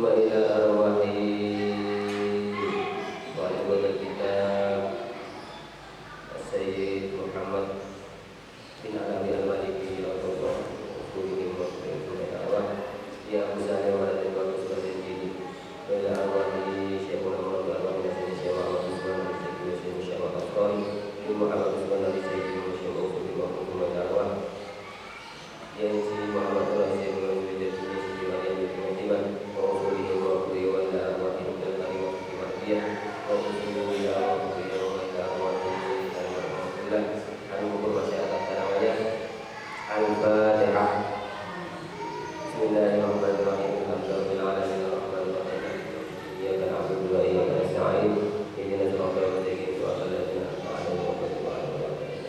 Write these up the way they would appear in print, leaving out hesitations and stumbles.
إلى أرواح والد الكتاب السيد محمد بن علي المالكي رضي الله عنه يا أبو سالم ولد الباقي سبحانه الدين وإلى أرواح شيخ محمد وأرواح نسل شيخ محمد سبحانه الدين شيخ محمد أسرائي محمد سبحانه الدين وشيخ أخوة محمد الأرواح ينسي محمد رسول الله ويجب أن يكون وأخوه وأخوه وإلى أرواحهم الكريمة في مرضية وأخوه إلى أرواحه وإلى أرواحه الله عن حكم masyarakat Tarawih Al-Fatihah. Bismillahirrahmanirrahim. Alhamdulillahirabbil alamin. Iyyaka na'budu wa iyyaka nasta'in. Ihdinas siratal mustaqim. Siratal ladzina an'amta 'alaihim.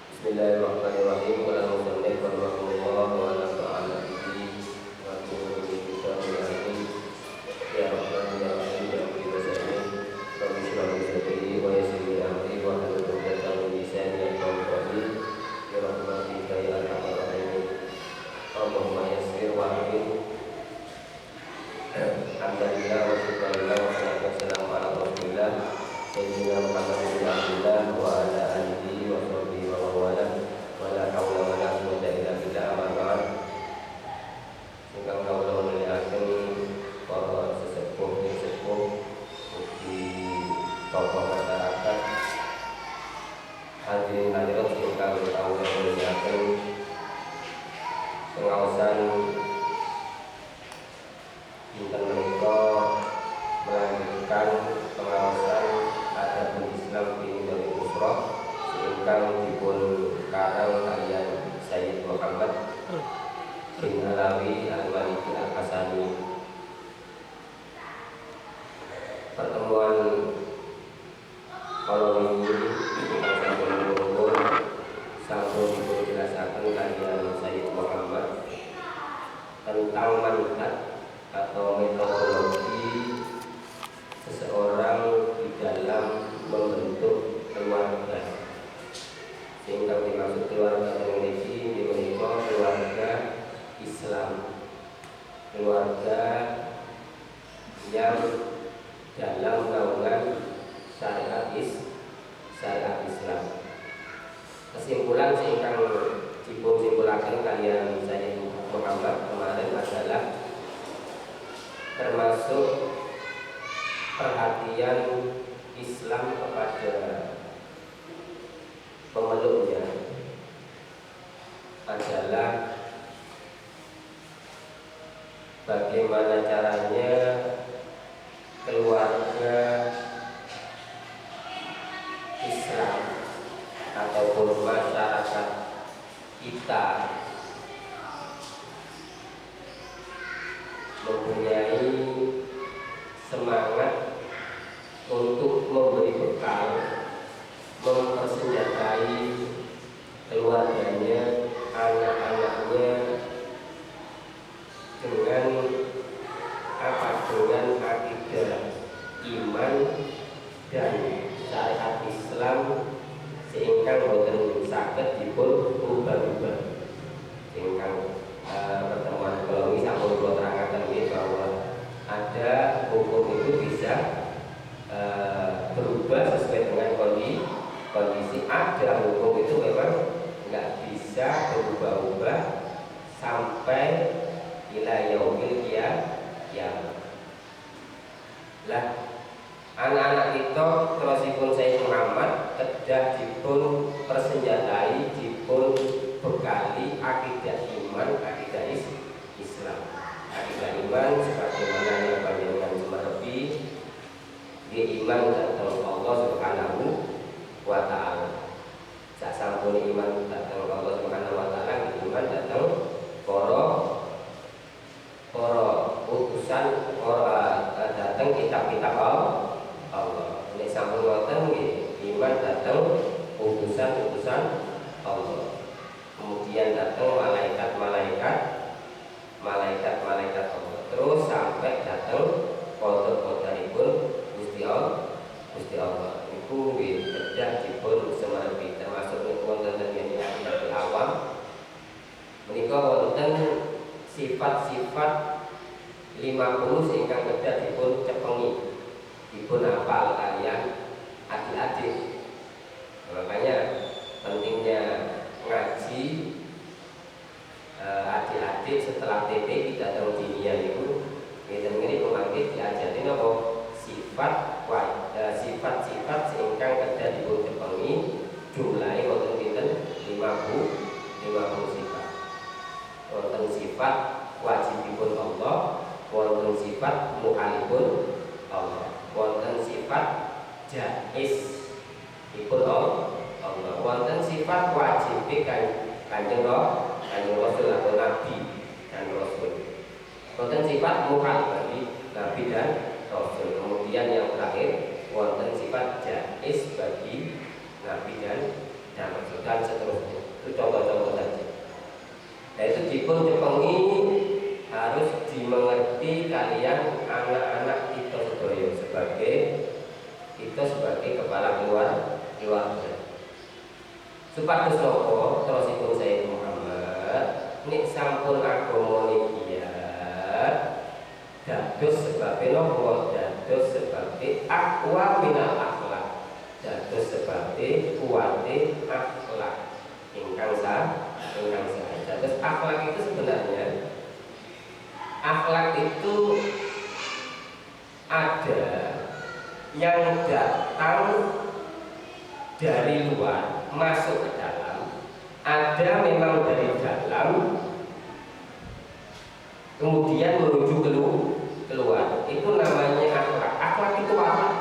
Bismillahirrahmanirrahim. Qala musannif rahimahullah wa nafa'ana bihi wa bi kitabih. Ya Rahman ya Rahim ya Rabbi wasallim. Rabbi shrah li sadri wa yassir li amri wa hlul 'uqdatam min lisani yafqahu qawli. Ya rahmatika ya arhamar rahimin. Allahumma yassir wa amin. Alhamdulillah wa syukurillah wa salatu wassalamu ala Rasulillah Sayyidina Muhammad bin Abdullah wa ala alihi wa sahbihi wa wala wa la hawla wa la quwwata illa billah amma ba'd. Ingkang kawula mulyakaken para sesepuh ugi tokoh masyarakat hadirin hadirat ingkang kawula mulyakaken pengaosan dinten menika melanjutkan pengaosan adabul Islam ini dari Usrah ingkang dipun karang kalian Sayyid Muhammad bin Alawi Al-Maliki Al-Hasani. Pertemuan kalau minggu ingkang sampun mumpun sampun dipun jelasaken kalian Sayyid Muhammad tentang manhaj atau metodologi seseorang di dalam membentuk keluarga. Sehingga dimaksud keluarga memiliki dimiliki keluarga Islam, keluarga yang dalam naungan syariat Islam. Kesimpulan sehingga disimpulkan kalian Sayyid Muhammad kemarin adalah termasuk perhatian Islam kepada pemeluknya adalah bagaimana caranya keluarga Islam ataupun masyarakat kita mempunyai semangat untuk memberi bekal, mempersenjatai keluarganya, anak-anaknya dengan apa? Dengan akidah iman dan syariat Islam sehingga boten saged dipun ubah-ubah. Sehingga pertemuan kalau ini sampun kula terangaken bahwa ada hukum itu bisa berubah sesuai dengan kondisi. Ada hukum itu memang nggak bisa berubah-ubah sampai ila yaumil qiyamah. Lah anak-anak kita terusipun Sayyid Muhammad kedah dipun persenjatai, dipun bekali akidah iman, akidah Islam. Akidah iman sebagaimana yang panjenengan semerepi dia iman datang Allah Subhanahu wa ta'ala. Sak sampun iman datang Allah Subhanahu wa ta'ala, iman datang para utusan, datang kitab-kitab Allah. Nek sampun ngoten nggih, iman datang utusan-utusan Allah. Kemudian datang malaikat Allah. Terus sampai datang qadar-qadaripun Gusti Allah. Iku nggih kedah dipun semerepi termasuk wonten yen akidah awam. Menika wonten sifat-sifat 50 ingkang kedah dipun cepengi, dipun hafal kalian adik-adik. Makanya pentingnya ngaji adik-adik setelah TP kita tahu dunia itu ini pemangkit diajari apa sifat-sifat ingkang kedah dipun cepengi jumlahe wonten pinten 50 sifat. Wonten sifat wajibipun Allah, wonten sifat muhalipun Allah, wonten sifat jaiz ipun Allah, wonten sifat wajib kanjeng Rasul atau Nabi dan Rasul, wonten sifat muhal bagi Nabi dan Rasul. Kemudian yang terakhir wonten sifat jaiz bagi Nabi dan Rasul dan seterusnya. Itu contoh-contoh saja. Nah itu dipun cepengi harus dimengerti kalian anak-anak kita sebagai kepala keluarga. Supados nopo terusipun Sayyid Muhammad nek sampun agama niki dados sebabe nopo, dados sebabe aqwa minal akhlak, dados sebabe kuwate akhlak ingkang sah. Dados akhlak itu sebenarnya akhlak itu ada yang datang dari luar masuk ke dalam, ada memang dari dalam kemudian menuju keluar. Itu namanya akhlak. Akhlak itu watak.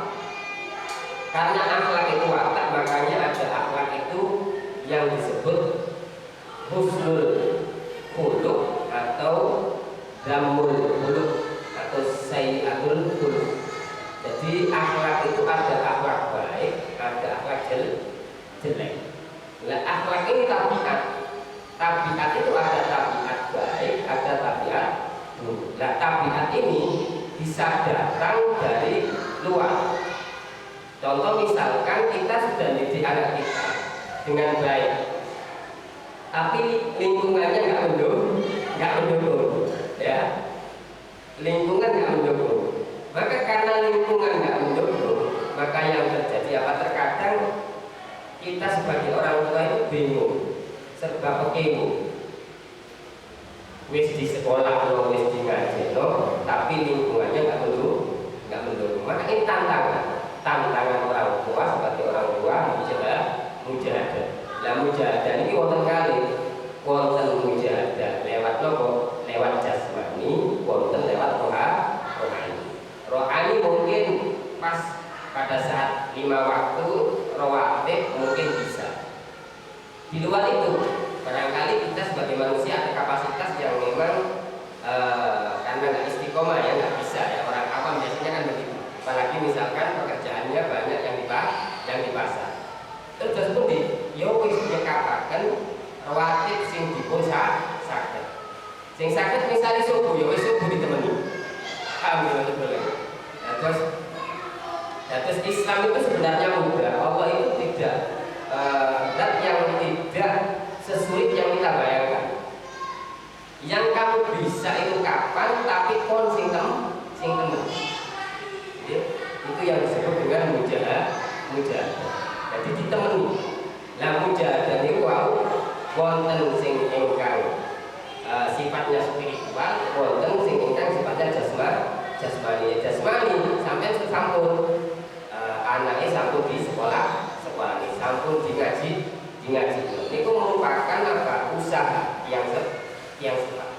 Karena akhlak itu watak, makanya ada akhlak itu yang disebut husnul khuluq atau damul khuluq atau sayyi'atul khuluq. Jadi akhlak itu ada akhlak baik, ada akhlak jelek. Nah, akhlak ini tabiat. Tabiat itu ada tabiat baik, ada tabiat buruk. Nah, tabiat ini bisa datang dari luar. Contoh misalkan kita sudah didik anak kita dengan baik, tapi lingkungannya nggak mendukung, ya. Lingkungan nggak mendukung. Maka karena lingkungan nggak mendukung, maka yang terjadi apa? Terkadang kita sebagai orang tua itu bingung, serba pekewo. Wis di sekolah lo, wis di ngaji lo, tapi lingkungannya nggak mendukung. Maka ini tantangan orang tua sebagai orang tua mujahadah. Lah mujahadah ini wonten kali, wonten mujahadah lewat nopo? Lewat jasmani, wonten lewat rohani. Rohani mungkin pas pada saat 5 waktu rawatib mungkin bisa. Di luar itu barangkali kita sebagai manusia ada kapasitas yang memang karena nggak istiqomah ya, nggak bisa ya. Orang awam biasanya kan begitu. Apalagi misalkan pekerjaannya banyak yang di pasar. Terus pun yo wis nyekapaken rawatib sing dipun saged. Sing saged misalnya subuh yo wis subuh ditemeni. Alhamdulillah boleh. Terus Islam itu sebenarnya mudah. Allah itu tidak zat yang tidak sesulit yang kita bayangkan. Yang kamu bisa itu kapan, tapi pun sing temen. Itu yang disebut dengan mujahadah. Jadi ditemeni. Nah mujahadah niku wonten sing ingkang sifatnya spiritual, wonten sing ingkang sifatnya jasmani. Sampai sampun anaknya sampun di sekolah ini, sampun di ngaji. Itu merupakan apa? Usaha yang salah.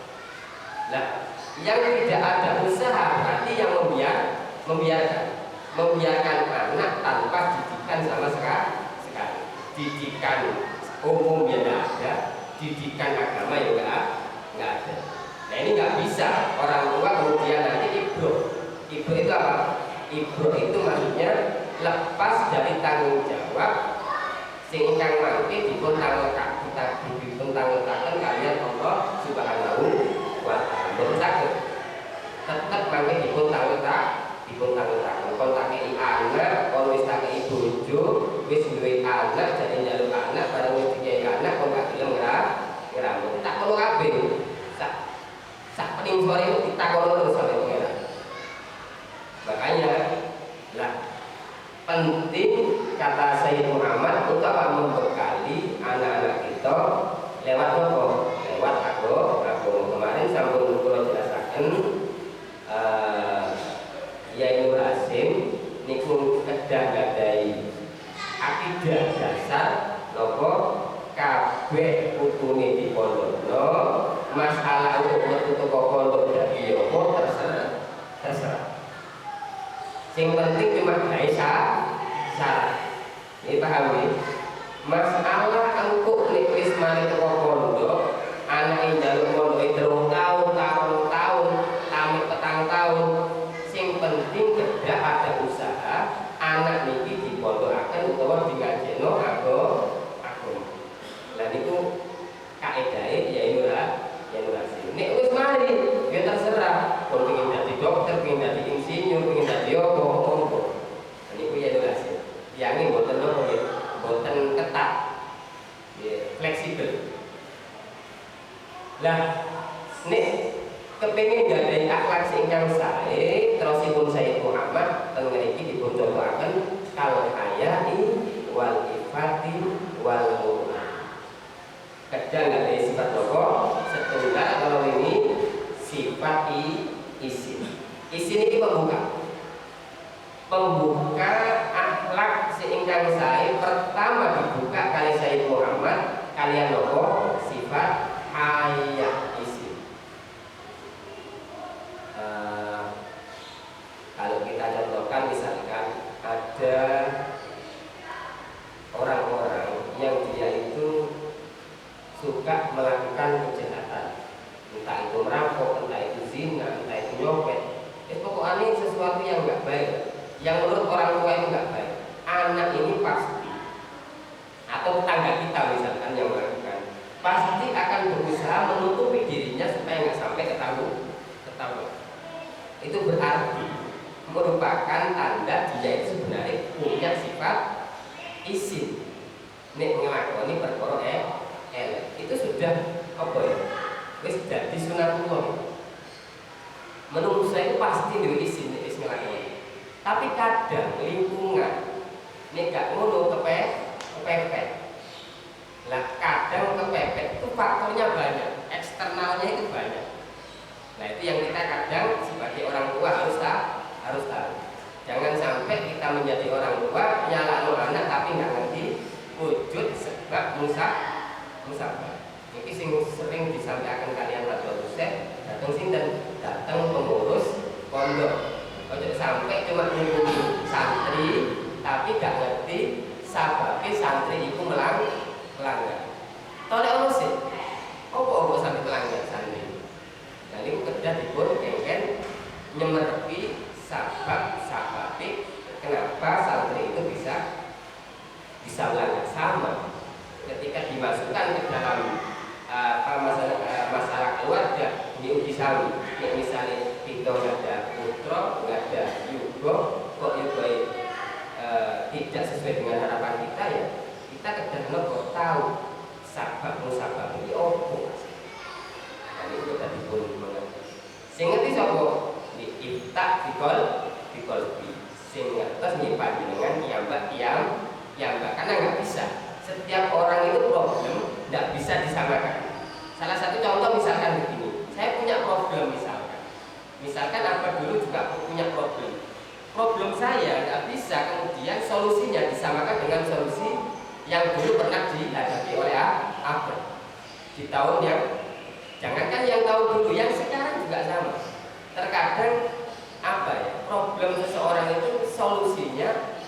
Nah, yang tidak ada usaha berarti yang membiarkan anak tanpa didikan sama sekali. Didikan umum ya tidak ada, didikan agama ya nggak ada. Nah ini nggak bisa orang tua kemudian nanti ibu itu apa? Ibu itu maksudnya lepas dari tanggung jawab sing ingkang mangke dipun tanggung-tanggung kalian Allah Subhanahu wa taala. Boten tetep mangke dipun tanggung-tanggung kontake anak, kon wis takei bojo, wis duwe anak jadi njaluk anak, bareng wis dikai anak kon gak gelem ngramut. Tak perlu kabeh. Sak pening sore itu ditakono terus sampe penting kata Sayyid Muhammad untuk membekali anak-anak kita lewat apa? Lewat agama. Kemarin sampun kula jelasaken Yai Nur Hasim niku kedah gadai akidah dasar napa kabeh putune di pondokno, masalah untuk metu teko pondok dadi apa terserah. Sing penting cuma gawe syarat. Ini paham ya? Masalah engko nek wis mari teko pondok, anake njaluk pondok tahun-tahun, tamat petang tahun, sing penting kedah ada usaha anak niki dipondokaken utawa digajeno agama. Lah niku kaedahe ya Hasim. Nek wis mari ya terserah, kon pengen dadi dokter, pengen dadi insinyur, pengen dadi apa. Niku ya Hasim. Tiange mboten napa nggih, mboten ketat. Nggih, fleksibel. Lah nek kepengin gadai akhlak sing ingkang sae, terusipun Sayyid Muhammad teng mriki dipun contohaken kal hayai wal ifati wal mu'minah. Kadang ada sifat pokok setunggal kalau ini sifat isin. Isin ini pembuka akhlak seingkang sae pertama dibuka kali Sayyid Muhammad kalian nopo sifat haya isin. Kalau kita contohkan misalkan ada orang-orang yang dia itu suka melakukan kejahatan, entah itu merampok, entah itu zina, entah itu nyopet, pokoknya sesuatu yang nggak baik, yang menurut orang tua itu nggak baik. Anak ini pasti, atau tetangga kita misalkan yang melakukan, pasti akan berusaha menutupi dirinya supaya nggak sampai ketahuan. Itu berarti merupakan tanda dia itu sebenarnya punya sifat isin. Nek ngelakoni perkara itu sudah apa ya? Wis dadi sunatullah. Menurut saya itu pasti duwe isin nek wis ngelakoni. Tapi kadang lingkungan nek gak ngono kepepet. Lah kadang kepepet itu faktornya banyak, eksternalnya itu banyak. Nah itu yang kita kadang sebagai orang tua harus tahu. Jangan sampai kita menjadi orang tua nyalahno anak tapi nggak ngerti wujud sebab musabah. Ini sing sering disampaikan kalian Pak Syekh, datang pengurus pondok. Ojo sampai cuma nunggu santri tapi gak ngerti sababnya santri itu melanggar. Tolek ono sih. Apa sampai melanggar santri? Nah ini kerja dipun engken nyemerpi sababnya kenapa santri itu bisa melanggar. Sama ketika dimasukkan ke dalam masalah keluarga diuji sami. Ya, misalnya kita nggak ada putra, nggak ada yugo, kok yugo tidak sesuai dengan harapan kita, ya kita kadang kok tahu sabab ini opo. Nah ini kita dipun mengerti. Sing ngerti sapa? Di iftak dikol sing ngertos nyimpan dengan iyambak karena nggak bisa. Setiap orang itu problem tidak bisa disamakan. Salah satu contoh misalkan begini, saya punya problem misalkan apa dulu juga punya problem saya nggak bisa kemudian solusinya disamakan dengan solusi yang dulu pernah dihadapi oleh apa di tahun yang jangankan yang tahun dulu, yang sekarang juga sama. Terkadang apa ya, problem seseorang itu solusinya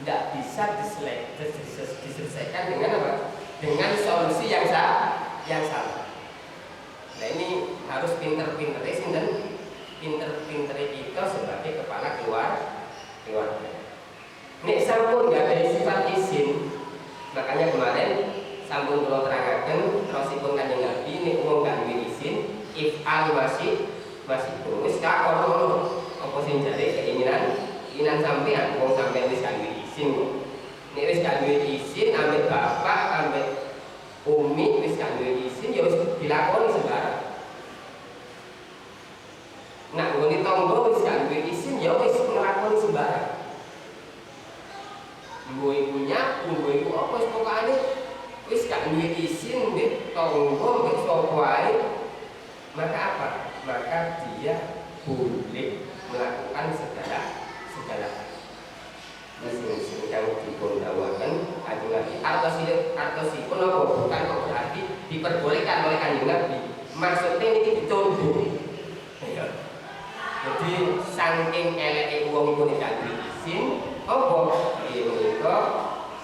tidak bisa diselesaikan dengan apa? Dengan solusi yang sama. Nah ini harus pinter-pinter kita sebagai kepala keluarga. Nek sampun nggak ada sifat isin, makanya kemarin sampun kalau terangkan terusipun Kanjeng Nabi nek wong gak duwe isin, if'al masih tulis kak orang apa sing jare keinginan sampean wong sampean wis gak duwe isin. Nek wis gak duwe isin ambek bapak ambek umi wis gak duwe isin ya wis dilakoni sembarang. Nak nggone tangga wis gak duwe isin ya wis nglakoni sembarang. gak duwe izin mbek tangga mbek sapa wae, maka apa? Maka dia boleh melakukan segala mesin-mesin yang dipundhawaken Kanjeng Nabi. Artosipun apa? Bukan kok berarti diperbolehkan oleh Kanjeng Nabi. Maksudnya ini dicontoh. Jadi saking eleke wong iku nek duwe izin, apa iki menika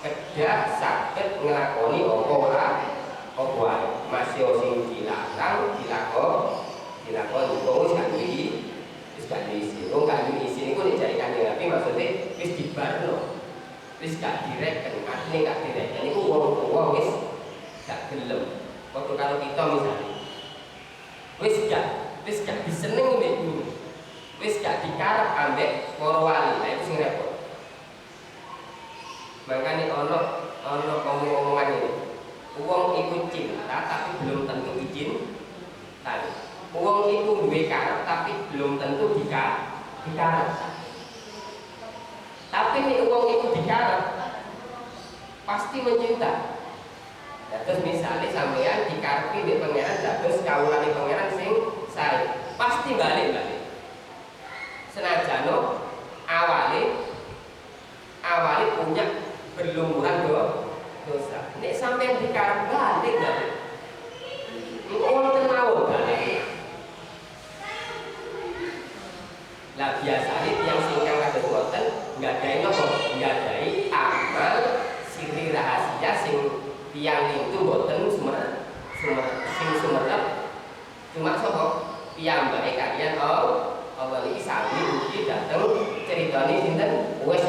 kedah saged nglakoni apa wae. Masih sing dilakoni wong wis gak duwe izin. Wong gak duwe izin iku nek jare Kanjeng Nabi maksudnya wis dibarno. Wis gak direken, artine gak direken iku wong wis gak gelem. Waktu kalau kita misalnya wis gak diseneng mbek guru. Wis gak dikarep ambek para wali, lha itu sing repot. Makanya ono omong-omongan ini. Wong iku cinta tapi belum tentu izin. Wong iku duwe karep tapi belum tentu dikarep. Tapi nek wong iku dikarep pasti mencinta. Terus misalnya sampean dikarepi mbek pangeran dados kawulane pangeran sing sae, pasti balik. Senajan awale punya berlumuran dosa. Nek sampean dikarep balik. Wonten mawon balik. Lah biasane tiyang singkang kados ngoten nggadahi napa? Nggadahi amal siri rahasia sing tiyang itu mboten sumerep. Cuma sapa? Piyambake kalian Allah iki sami ugi dateng critane sinten? Uwais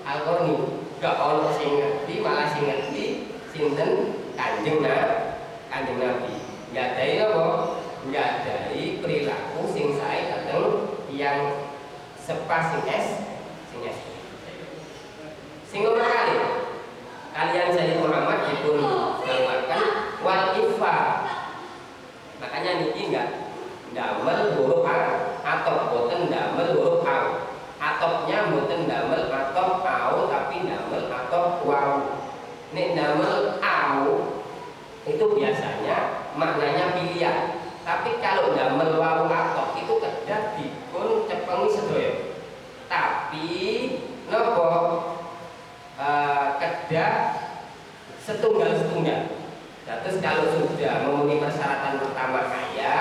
Al-Qarni. Gak ono sing ngerti, malah sing ngerti sinten? Kanjeng Nabi. Nggadahi napa? Nggadahi perilaku sing sae dateng yang sepas sing nomor kali kalian Sayyid Muhammad dipun namakan wal ifa. Makanya niki enggak ndamel huruf atop, boten ndamel huruf au. Atopnya boten ndamel atop au tapi ndamel atop wawu. Nek ndamel au itu biasanya maknanya pilihan. Tapi kalau ndamel wawu atop itu kedah dipun cepengi sedaya. Tapi napa kedah setunggal. Nah, terus kalau sudah memenuhi persyaratan pertama kaya,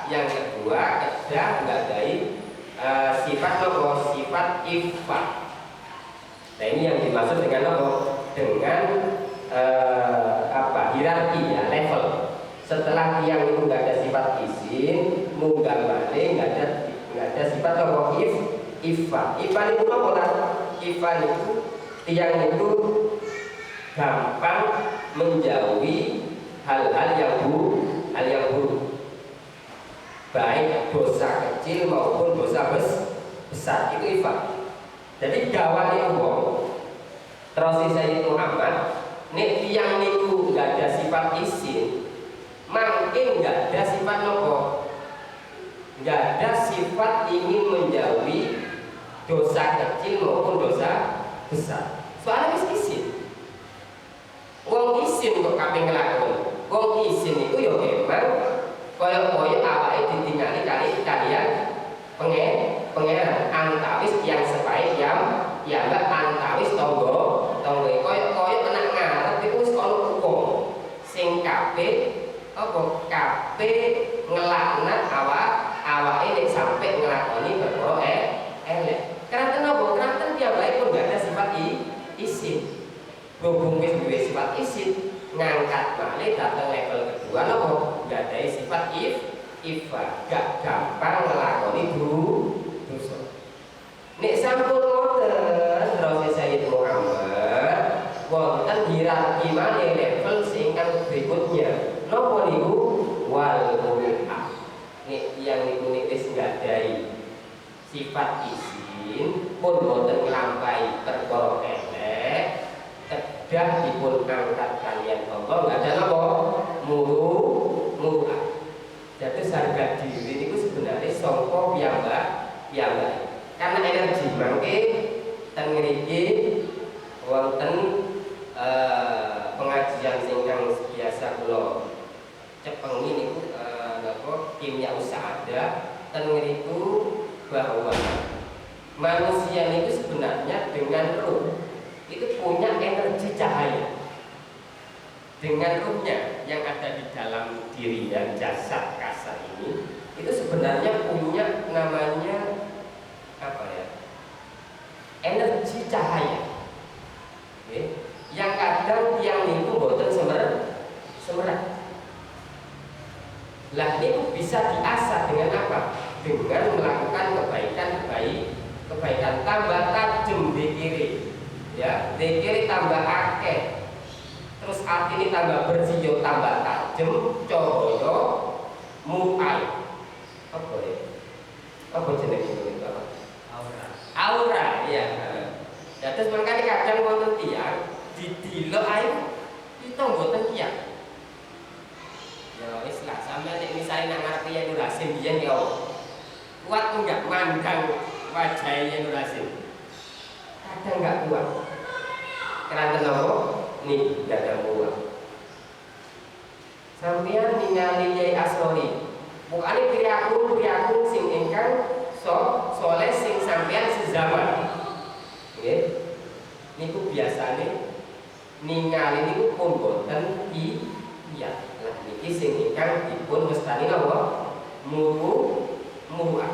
yang kedua kedah nggadahi sifat napa? Sifat ifat. Nah ini yang dimaksud dengan apa? Dengan hierarki ya, level. Setelah tiang itu nggak ada sifat izin, munggah balik nggak ada sifat apa? Ifat. Ifat itu apa? Ifat itu tiang itu gampang menjauhi hal-hal yang buruk, baik dosa kecil maupun dosa besar. Itu ifat. Jadi gawani wong terus Sayyid Muhammad nek tiyang niku nggak ada sifat izin, mungkin nggak ada sifat nopo, nggak ada sifat ingin menjauhi dosa kecil maupun dosa besar. Soalnya wis izin. Wong izin kok kabeh nglakoni. Wong izin itu ya memang kaya-kaya awake ditingali kalian pangeran antawis yang sebaik yang enggak antawis tangga kaya kena ngarep iku wis ana hukum sing kabeh ngelaknat awake nek sampe nglakoni perkara elek. Kanten apa? Kanten piyambake pun gak ada sifat izin. Berhubung wis duwe sifat izin, ngangkat balik datang level kedua nopo? Gak ada sifat ifat, gak gampang ngelakoni dosa. Nek sampun ngoten terus Sayyid Muhammad wonten hierarki maneh level sing berikutnya. Napa niku? Wal mu'ah. Nek tiyang niku nek wis nggadahi sifat izin pun boten nglampahi perkara elek, kedah dipun angkat kalian Allah nggak ada napa muru'ah. Jadi harga diri itu sebenarnya sangka piyambak. Karena energi mangke ten ngriki wonten pengajian sing pengi niku napa kimia usaha ada ten ngriku bahwa manusia itu sebenarnya dengan ruh itu punya energi cahaya. Dengan ruhnya yang ada di dalam diri dan jasad kasar ini itu sebenarnya punya namanya apa ya? Energi cahaya. Okay. Yang kadang tiang niku boten semerat. Lah ini bisa diasah dengan apa? Dengan melakukan kebaikan tambah tajam dikiri, ya, dikiri tambah akeh. Terus hati ini tambah bersih, tambah tajam, cahaya, muai. Apa ya? Apa jenis itu? Aura, ya. Ya terus makanya kadang wonten tiyang didelok ae itu mboten kiat. Ya wis lah sampeyan nek misale nak ngarep Yai Nur Hasim biyen ya kuat enggak mandang wajah Yai Nur Hasim? Kadang enggak kuat. Keranten apa? Nih enggak ada kuat. Sampeyan ningali Yai Asrori. Bukane priyaku sing ingkang soleh sing sampeyan sezaman. Nggih. Niku biasane ningali niku pun boten iya. Lah niki sing ingkang dipun mestani napa? Muruah.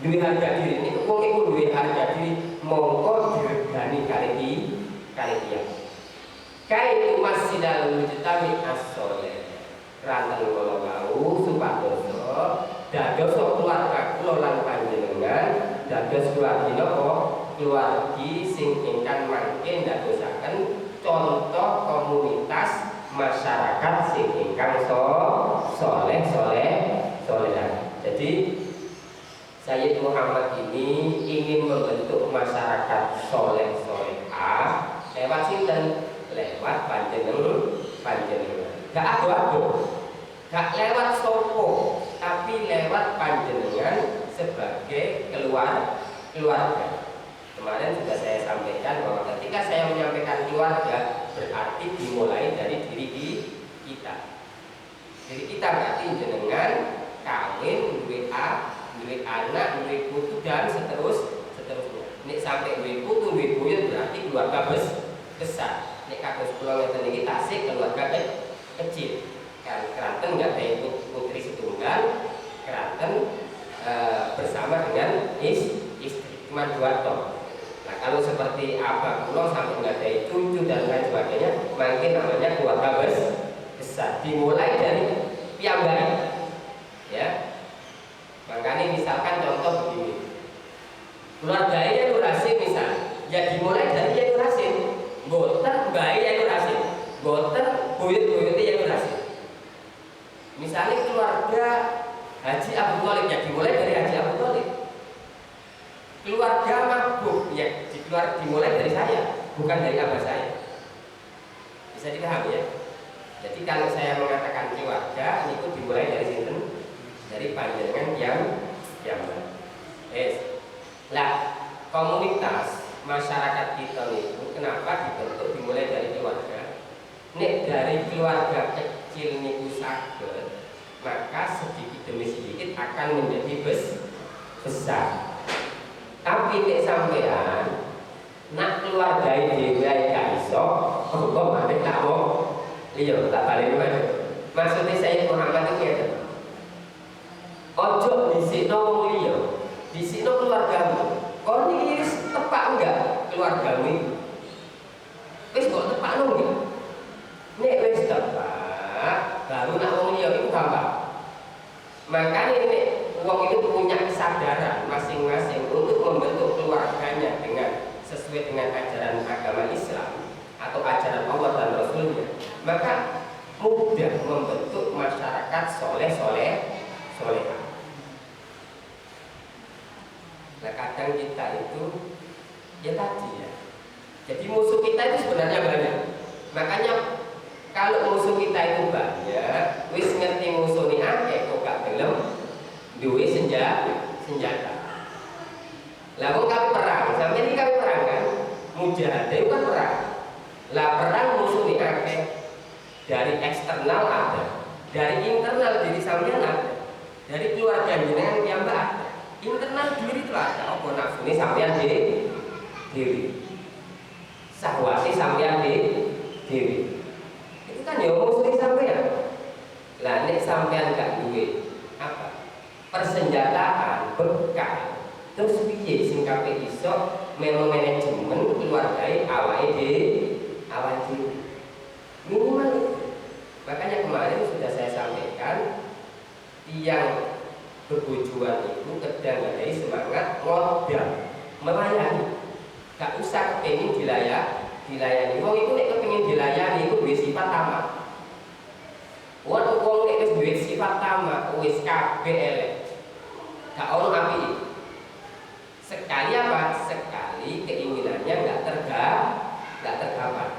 Duwe harga diri niku wong iku duwe harga diri mongko diregani kali iya. Kaitu masjidal mujtami as-sholeh. Ranten kula wau supados dados keluarga kula lan panjenengan dados keluarga napa? Keluargi sing ingkang mangke ndadosaken contoh komunitas masyarakat sing ingkang soleh. Jadi Sayyid Muhammad ini ingin membentuk masyarakat solehah lewat sinten? Lewat panjenengan. Gak ado-ado, gak lewat sopo, tapi lewat panjenengan sebagai keluarga. Kemarin sudah saya sampaikan bahwa ketika saya menyampaikan keluarga berarti dimulai dari diri kita. Diri kita berarti jenengan kawin, duwe anak, duwe putu dan seterusnya. Nek sampai duwe putu, duwe buyut berarti keluarga besar. Nek kados kula ngeten iki tasik keluarga kecil. Kan keranten enggak ada putri setunggal, keranten bersama dengan istri cuma 2 ton. Nah kalau seperti abah kula sampai nggak ada cucu dan lain sebagainya, mungkin namanya keluarga besar. Dimulai dari piyambak, ya. Makanya misalkan contoh begini, keluarga Yai Nur Hasim misal, ya dimulai dari Yai Nur Hasim, boten bayi Yai Nur Hasim, boten buyut-buyut Yai Nur Hasim. Misalnya keluarga Haji Abu Thalib, ya dimulai dari Haji Abu Thalib. Keluarga Mahbub ya dimulai dari saya, bukan dari abah saya. Bisa dipahami ya? Jadi kalau saya mengatakan keluarga itu dimulai dari sinten? Dari panjenengan yang Lah, komunitas masyarakat kita itu kenapa dibentuk dimulai dari keluarga? Nek dari keluarga kecil niku saged, maka sedikit demi sedikit akan menjadi besar. Tapi nek sampean nak keluarga dhewe gak iso, kok maneh tak mau. Iya, tak balik maneh. Maksudnya saya Muhammad itu ngeten. Ojo disikno wong liya, disikno keluargamu. Kok niki wis tepak enggak keluargamu? Wis kok tepakno nggih? Nek wis tepak, baru nak wong liya itu gampang. Makanya nek wong itu punya kesadaran masing-masing untuk membentuk keluarganya dengan sesuai dengan ajaran agama Islam atau ajaran Allah dan Rasulnya, maka mudah membentuk masyarakat solehah. Nah kadang kita itu ya tadi ya, jadi musuh kita itu sebenarnya banyak. Makanya kalau musuh kita itu banyak, wis ngerti musuh ini akeh kok gak gelem duwe senjata. Lah wong kami perang, sampe iki kami perang kan. Mujahadah itu kan perang. Lah perang musuh ini akeh. Dari eksternal ada, Dari internal diri sampean ada, dari keluarga jenengan piyambak ada. Internal diri itu ada, apa nafsune sampean dewi, sahwati sampean dewi. Itu kan ya omong sering sampean. Lah nek sampean gak duwe apa? Persenjataan, bekal, terus piye sing kabeh iso manajemen keluargae awake dhewe. Minimal itu. Makanya kemarin sudah saya sampaikan, yang kebojuan itu kadang ada semangat modal melayani, gak usah kepengin dilayani. Wong itu nek kepengin dilayani itu duwe sifat tamak. Wong nek wis duwe sifat tamak wis kabeh elek, gak ono apike. Sekali apa? Sekali keinginannya gak tergapai.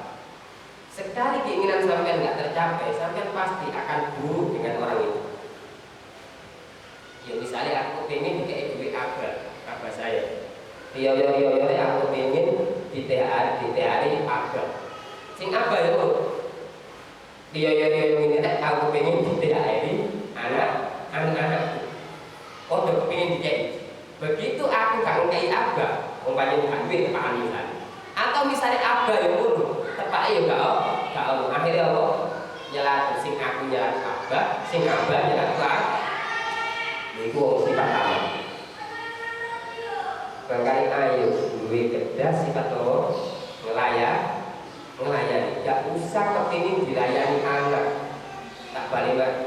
Sekali keinginan sampean nggak tercapai, sampean pasti akan buruk dengan orang itu. Ya misalnya aku pengen dikasih duit abah saya. Yo aku pengen di THR abah. Sing abah itu. Yo ini aku pengen di THR anak-anakku. Oh udah pengen dikasih. Begitu aku gak ngekei abah, umpamanya bukan duit Pak Anisan. Atau misalnya abah yang ngono, tepake yo gak ono. Akhirnya apa? Nyelat sing aku nyelat abah, sing abah nyelat aku. Iku wong sifat tamak. Makanya ayo duwe kedah sifat apa? Ngelayani. Gak usah kepingin dilayani anak. Tak balik.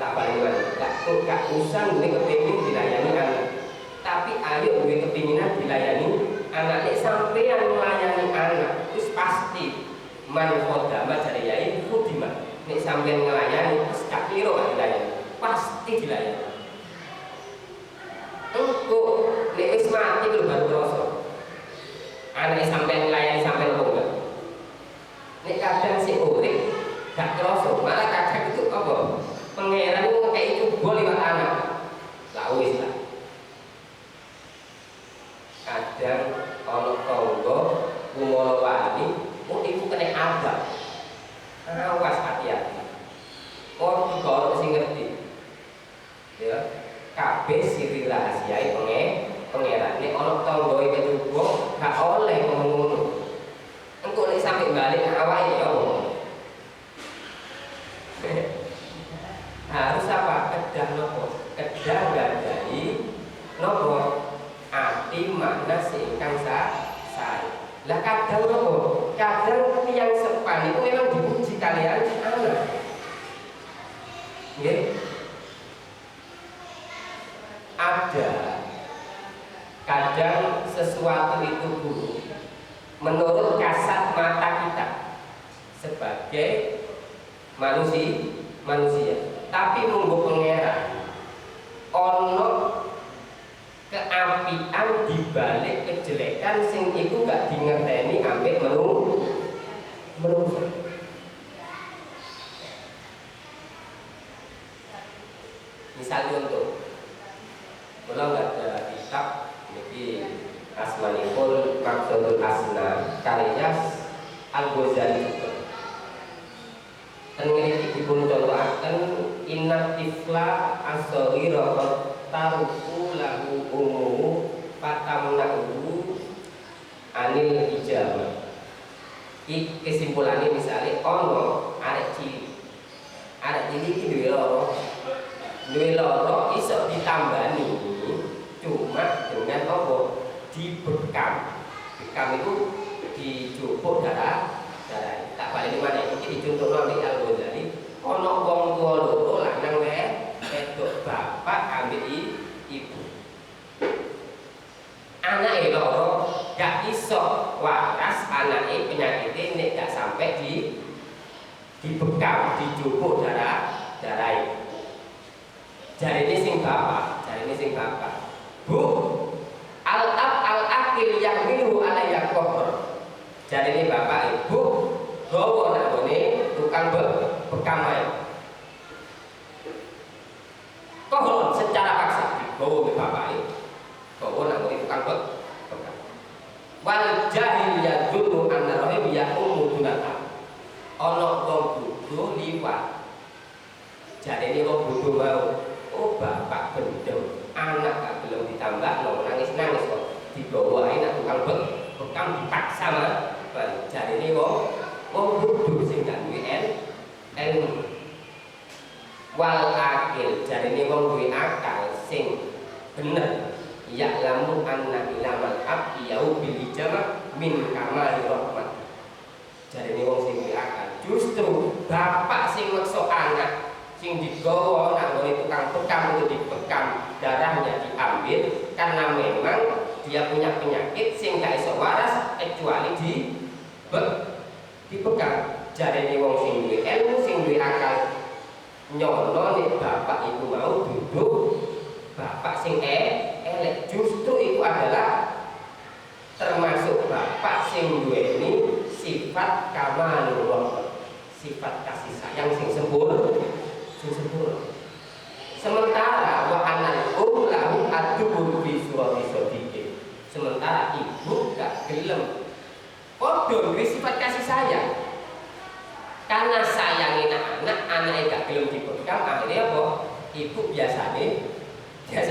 Gak usah duwe kepingin dilayani anak. Tapi ayo duwe kepinginan dilayani anak. Nek sampeyan melayani anak, wis pasti man khodama jariyai khudima. Nek sampeyan nglayani wis gak kira gak dilayani, pasti dilayani. Engko nek wis mati lho baru krasa. Anake sampeyan nglayani sampeyan apa enggak? Nek kadang sik urip gak krasa, malah kadang itu apa? Pangeran itu ngekeki cuba liwat anak. Lah wis lah. Kadang ana tangga umur wali, iku kena adab. Awas hati-hati. Kok sing ngerti. Ya, kabeh siri rahasiae pangeran. Nek ana tangga iki cukup, gak oleh ngomong ngono. Engko nek sampe balik awake ya ngomong. Harus apa? Kedah nopo? Kedah gadai nopo? Ati makna seingkang saya. Lah kadang nopo? Kadang yang sepan itu memang diuji kalian anak. Nggih. Ada kadang sesuatu itu buruk menurut kasat mata kita sebagai manusia. Tapi nunggu pangeran ono keapian dibalik kejelekan sing iku gak dingerteni ambek menungso. Misal contoh, kalau nggak ada kitab jadi Asmanipul Maksudul Asna karya Al-Ghazali. Tengriki dipun contohaken inna tifla as-saghira taruku lahu umuhu fatamnahu anil ijabah. Iki kesimpulannya misalnya ono arek cilik iki duwe loro iso ditambani cuma dengan apa? Dibekam. Bekam itu dicupuk darah. Tak balik di mana? Iki dicontohno oleh Al-Ghazali. Ono wong tuwa loro lanang wedok bapak ambek ibu. Anake loro gak iso waras anake penyakitnya nek gak sampai dibekam, dicupuk darah. Jarine sing bapak. Bu, al-akil yang minhu alayya kohor. Jarine bapak ibu gawa nak gone tukang bekam ae. Kohor secara paksa gawa ke bapak ibu. Gawa nak gone tukang bekam. Wal jahil yadullu anna rahim ya ummu dunata. Ana wong bodho liwat Jarene wong bodho mau, oh bapak gendeng, anak gak gelem ditambah nangis-nangis kok dibawa ae nak tukang bekam dipaksa mah. Jarene wong bodho sing gak duwe ilmu. Wal akil, jarene wong duwe akal sing bener. Ya lamu anna ilamal abdi yau bil ijamah min kamali rahmat. Jarene wong sing duwe akal, justru bapak sing meksa anak sing digawa nang ngene tukang bekam itu dibekam, darahnya diambil karena memang dia punya penyakit sing gak iso waras kecuali dibekam. Jarene wong sing duwe ilmu, sing duwe akal, nyono nek bapak iku mau duduk bapak sing elek, justru itu adalah termasuk bapak sing duweni sifat kamalullah, sifat kasih sayang sing sempurna. Sementara wa anal lahu adubun fi surati sadiqin, sementara ibu gak gelem padha duwe sifat kasih sayang karena sayangin anak gak gelem dibekam. Akhirnya apa? Ibu biasanya gak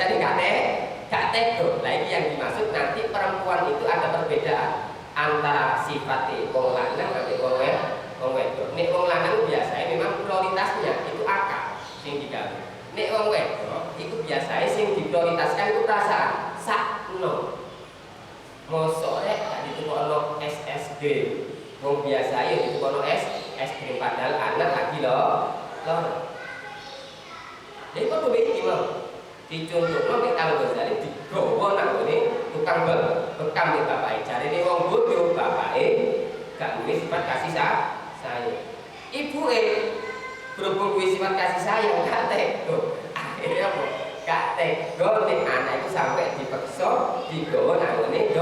tega. Lah iki yang dimaksud nanti perempuan itu ada perbedaan antara sifat wong lanang karo wong wedok. Nek wong lanang biasanya memang prioritasnya itu akal sing digawe. Nek wong wedok itu biasanya sing diprioritaskan itu perasaan sakno. Mosok rek gak ditukokno SSD. Wong biasa ya ditukokno es krim padahal anak lagi lho. Jadi kok duwe iki mau dicontohno nek Al-Ghazali digawa nang ngene tukang bekam nek bapake. Jarine wong bodho bapake gak duwe sifat kasih sayang. Ibuke berhubung duwe sifat kasih sayang gak tega. Akhirnya apa? Gak tega nek anak itu sampai dipaksa digawa nang ngene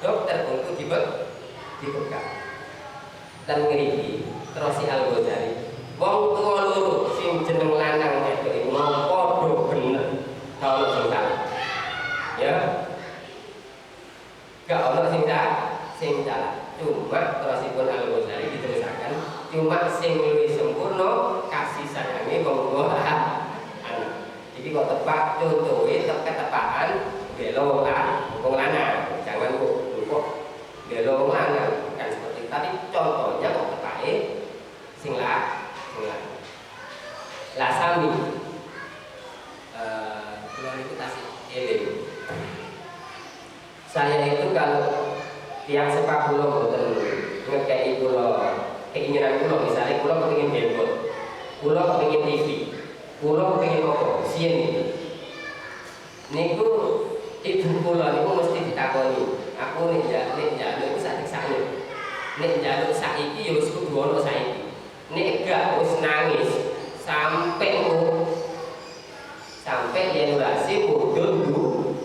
dokter untuk dibekam. Dan ngriki terus si Al-Ghazali wong tuwa loro sing jeneng lanang wedok iku mau padha bener kalau sing salah. Ya. Gak ono sing salah. Cuma terusipun Al-Ghazali diterusaken cuma sing luwih sempurna kasih sayange wong tuwa anak. Jadi kok tepak contohe ketepakan belo wong lanang. Jangan kok belo wong lanang kan seperti tadi contohnya kok tepake sing lah sami kula niku tasih eling. Saya itu kalau tiang sepak kula mboten ngekeki kula keinginan kula, misalnya kula kepengin handphone, kula kepengin TV, kula kepengin apa sien niku ibu kula niku mesti ditakoni, aku nek njaluk sak-sakne, nek njaluk saiki ya wis kudu ono saiki, nek gak wis nangis sampai yen Rasim mudhun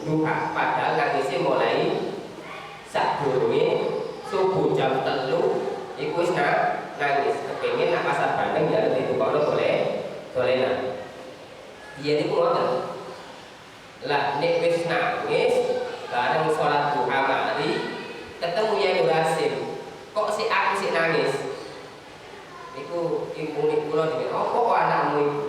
duha, padahal nangisnya mulai sadurunge subuh jam 3 iku wis nangis kepengin nak pasar bandeng ya ditukokno dolenan. Iya niku ngoten. Lah nek wis nangis bareng salat duha mari ketemu Yai Rasim, kok si aku sik nangis. Iku impune kula dene opo kok anakmu iku?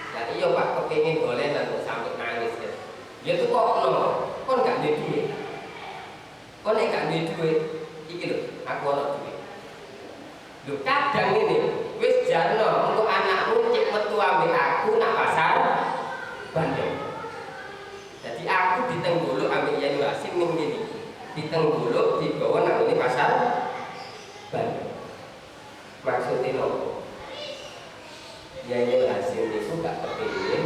Lah iya Pak kepengin dolenan kok sampe nangis ya. Ya tuh kon gak duwe duit. Kon nek gak duwe duit iki lho aku ono duit. Lho kadang ini wis jarno untuk anakmu cek metu ambek aku nak pasar Bandung. Jadi aku ditengguluk ambek Yai Rasim ning ngene. Ditengguluk digawa nang ngene pasar Bandung. Maksudnya nopo? Yai Rasim itu gak kepingin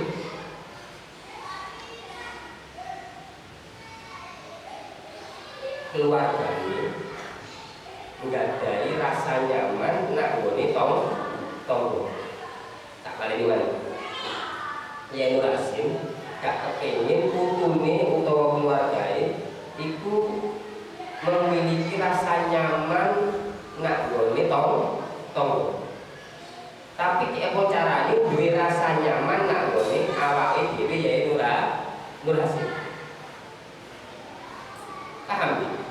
keluarga ini nggadai rasa nyaman nak ngone tonggo. Tak balik mana? Yai Rasim gak kepingin putune utawa keluargae iku memiliki rasa nyaman nak ngone tonggo. Tapi ki apa carane duwe rasa nyaman nak ngone awake dhewe Yai Nur Hasim. Paham iki?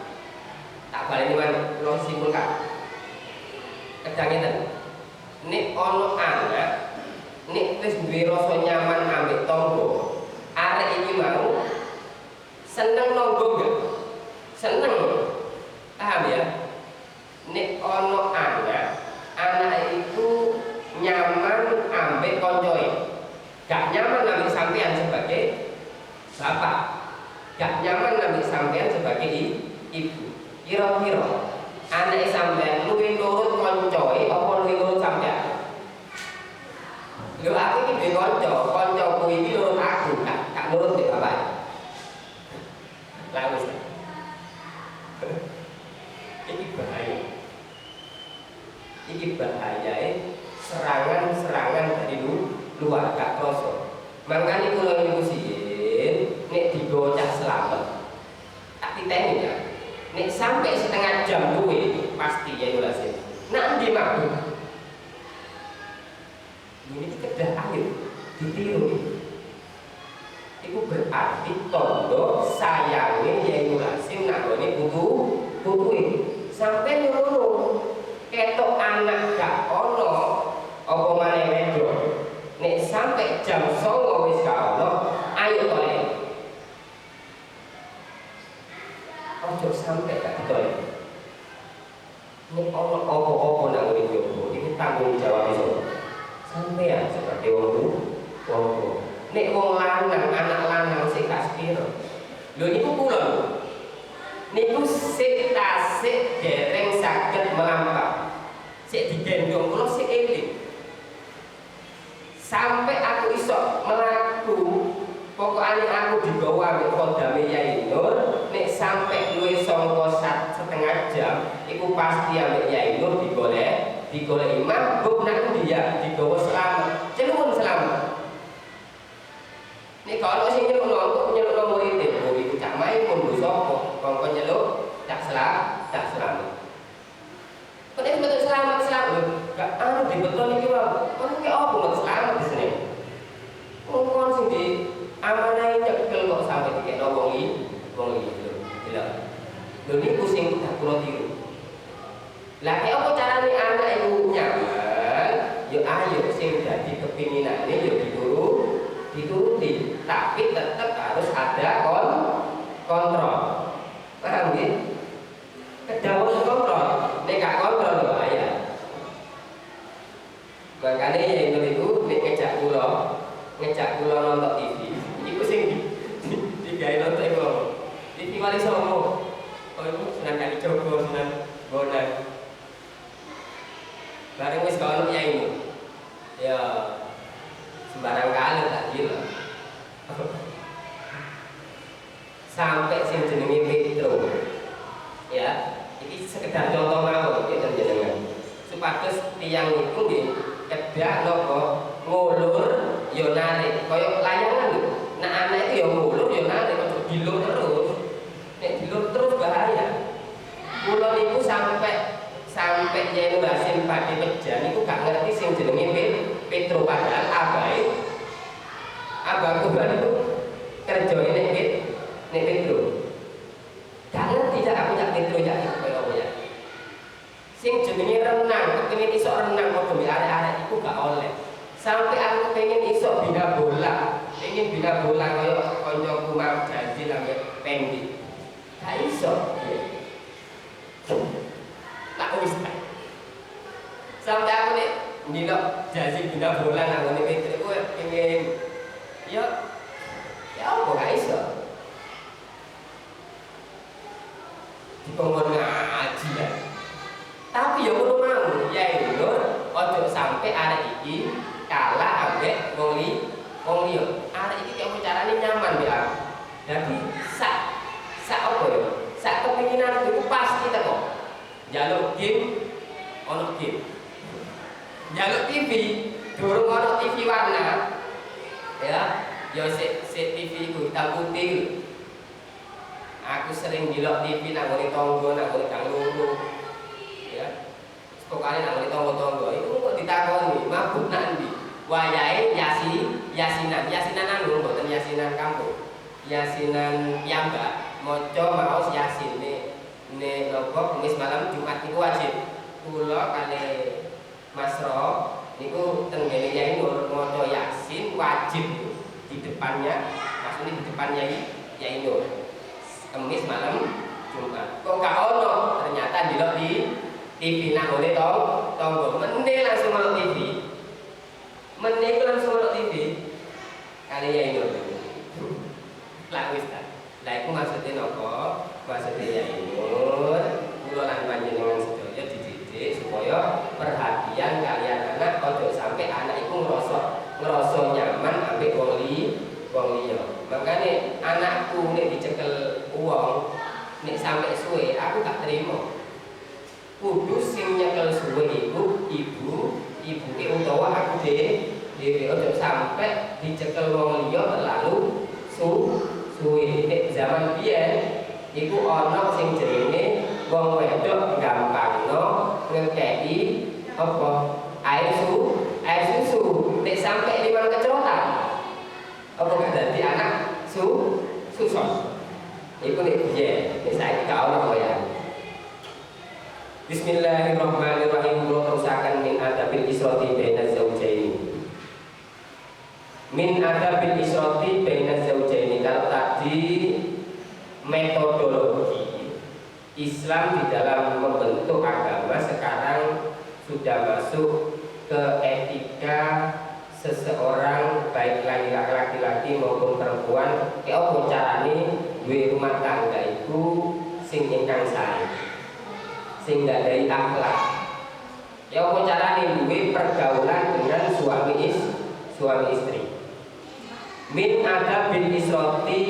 Tak baleni mana kula simpulkan. Kadang ngeten. Nek ana anak nek wis duwe nonggo nggak? Seneng, paham ya? Nek ono anak itu nyaman ambek koncoe, gak nyaman ambek sampean sebagai bapak, gak nyaman ambek sampean sebagai ibu. Kira-kira anak sampean luwih nurut koncoe apa luwih nurut sampean? Lho aku iki duwe kancaku iki nurut aku, gak nurut mbek bapak. Lah wis. Iki bahaya serangan dari luar gak kroso. Makanya kula niku siyin nek digawa cah selamat tak titeni ya. Nek sampai setengah jam luwe pasti ya ulasin. Nak ndi mabuk. Ini kedah air ditiru. Iku berarti tondo sayangnya ya ulasin nak gone putu-putuin. Sampai ngono ketok anak gak ono apa maneh wedok nek sampai jam 09.00 wis gak ono ayo tole ojo sampai gak ditole nek ono apa-apa nang ngene yo iki tanggung jawab iso sampean sebagai wong nek wong lanang anak lanang sing gak sepiro lho niku kula niku sik tasik dereng saged melampau sik digendong kula sik eling sampai aku iso melaku pokoknya aku digawa ambek kodame Yai Nur nek sampai luwih sangka setengah jam iku pasti ambek Yai Nur digoleki mabuk nang dia digawa selamat celun selamat nek kalau sing nyeluk murid iku cak main pun sapa kongkon nyeluk cak selamat padahal betul selamat gak anu dibetul iki wae kon ki opo mesti selamat di sini kon sing di amanai nyekel kok sampe dikekno wong iki lho lho niku sing tak kula tiru lah ki apa carane anak iku nyaman yo ayo sing dadi kepinginane yo dituruti tapi tetap harus ada kontrol paham nggih kedawuh kontrol nek gak kontrol lho bahaya makanya ya itu nek ngejak kula nonton TV iku sing digawe nonton iku TV Wali Songo oh iku Sunan Kalijogo Sunan Bonang bareng wis kono ya ini ya sembarang kali tak gila sampai sing jenenge Petro ya ini sekedar contoh mawon ya jenengan supados tiyang iku nggih kedah napa ngulur yo narik kaya layangan lho nek anak itu yo ngulur yo narik kok dilur terus nek dilur terus bahaya kula niku sampai Yai Nur Hasim Padi Pejan niku gak ngerti sing jenenge Petro padahal abangku niku kerjane nek Petro gak ngerti jak aku jak Petro jak kaya apa ya sing jenenge renang kepengin iso renang kok demi arek-arek iku gak oleh sampai aku pengen iso bina bola kaya kancaku mau janji ambek Pendi gak iso tak wis sampai aku nek ndelok janji bina bola nang ngene Petro ku pengen ya apa gak iso dikongkon ngaji ya tapi ya ngono mau Yai Nur ojo sampai arek iki kalah ambek wong liya arek iki kaya carane nyaman mbek aku dadi sak apa ya sak kepinginan iku pasti teko njaluk game ono game njaluk TV durung ono TV warna ya yo sik TV ku hitam putih aku sering ndelok TV nang ngene tangga nang ngene kang loro ya pokoknya nang ngene tangga-tangga itu kok ditakoni mabuk nang ndi wayahe yasinan anu mboten yasinan kampung yasinan piyambak maca maos yasin nek nopo Kamis malam Jumat niku wajib kula kali Mas Ro niku teng ngene Yai Nur maca yasin wajib di depannya maksudnya di depannya Yai Nur Kamis malam Jumat. Kok gak ono? Ternyata dilok di TV nang ngene tonggo. Meneh langsung melok TV. Meneh langsung melok TV. Kali ya ini. Lah wis ta. Lah iku maksudnya napa? Maksudnya ya ini. Kula lan panjenengan sedaya dididik supaya perhatian kalian anak ojo sampai anak iku ngerasa nyaman ambek wong liya. Makane anakku nek dicekel uang nek sampai suwe aku tak terima. Kudu sing nyekel suwe iku ibuke utawa aku dhewe ojo sampai dicekel wong liya terlalu suwe. Nek zaman biyen iku ana sing jenenge wong wedok gampangno ngekeki apa air susu nek sampai 5 kecerotan apa gak dadi anak susos iku nek piye nek saiki gak ono ya. Bismillahirrahmanirrahim. Terusaken min adabil israti bainaz zaujaini. Min adabil israti bainaz zaujaini. Kalau tadi metodologi Islam di dalam membentuk agama, sekarang sudah masuk ke etika seseorang baik laki-laki maupun perempuan. Apa carane duwe rumah tangga itu sing ingkang sae, sing gadai akhlak. Apa carane duwe pergaulan dengan suami istri. Min adabil israti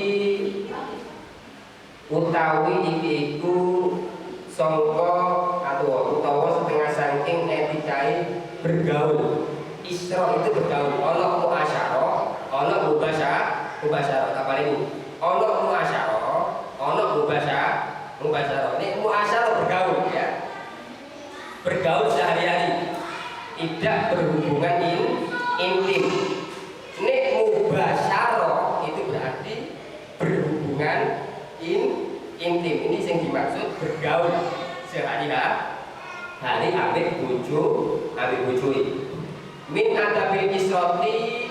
utawi iku sangka utawa setengah saking etikae bergaul. Isra itu bergaul, ana muasyarah, ana mubasyarah apa ini? Ana muasyarah, ana mubasyarah. Ini muasyarah bergaul ya. Bergaul sehari-hari, tidak berhubungan intim. Ini mubasyarah itu berarti berhubungan intim. Ini yang dimaksud bergaul sehari-hari ambek bojo min adabil israti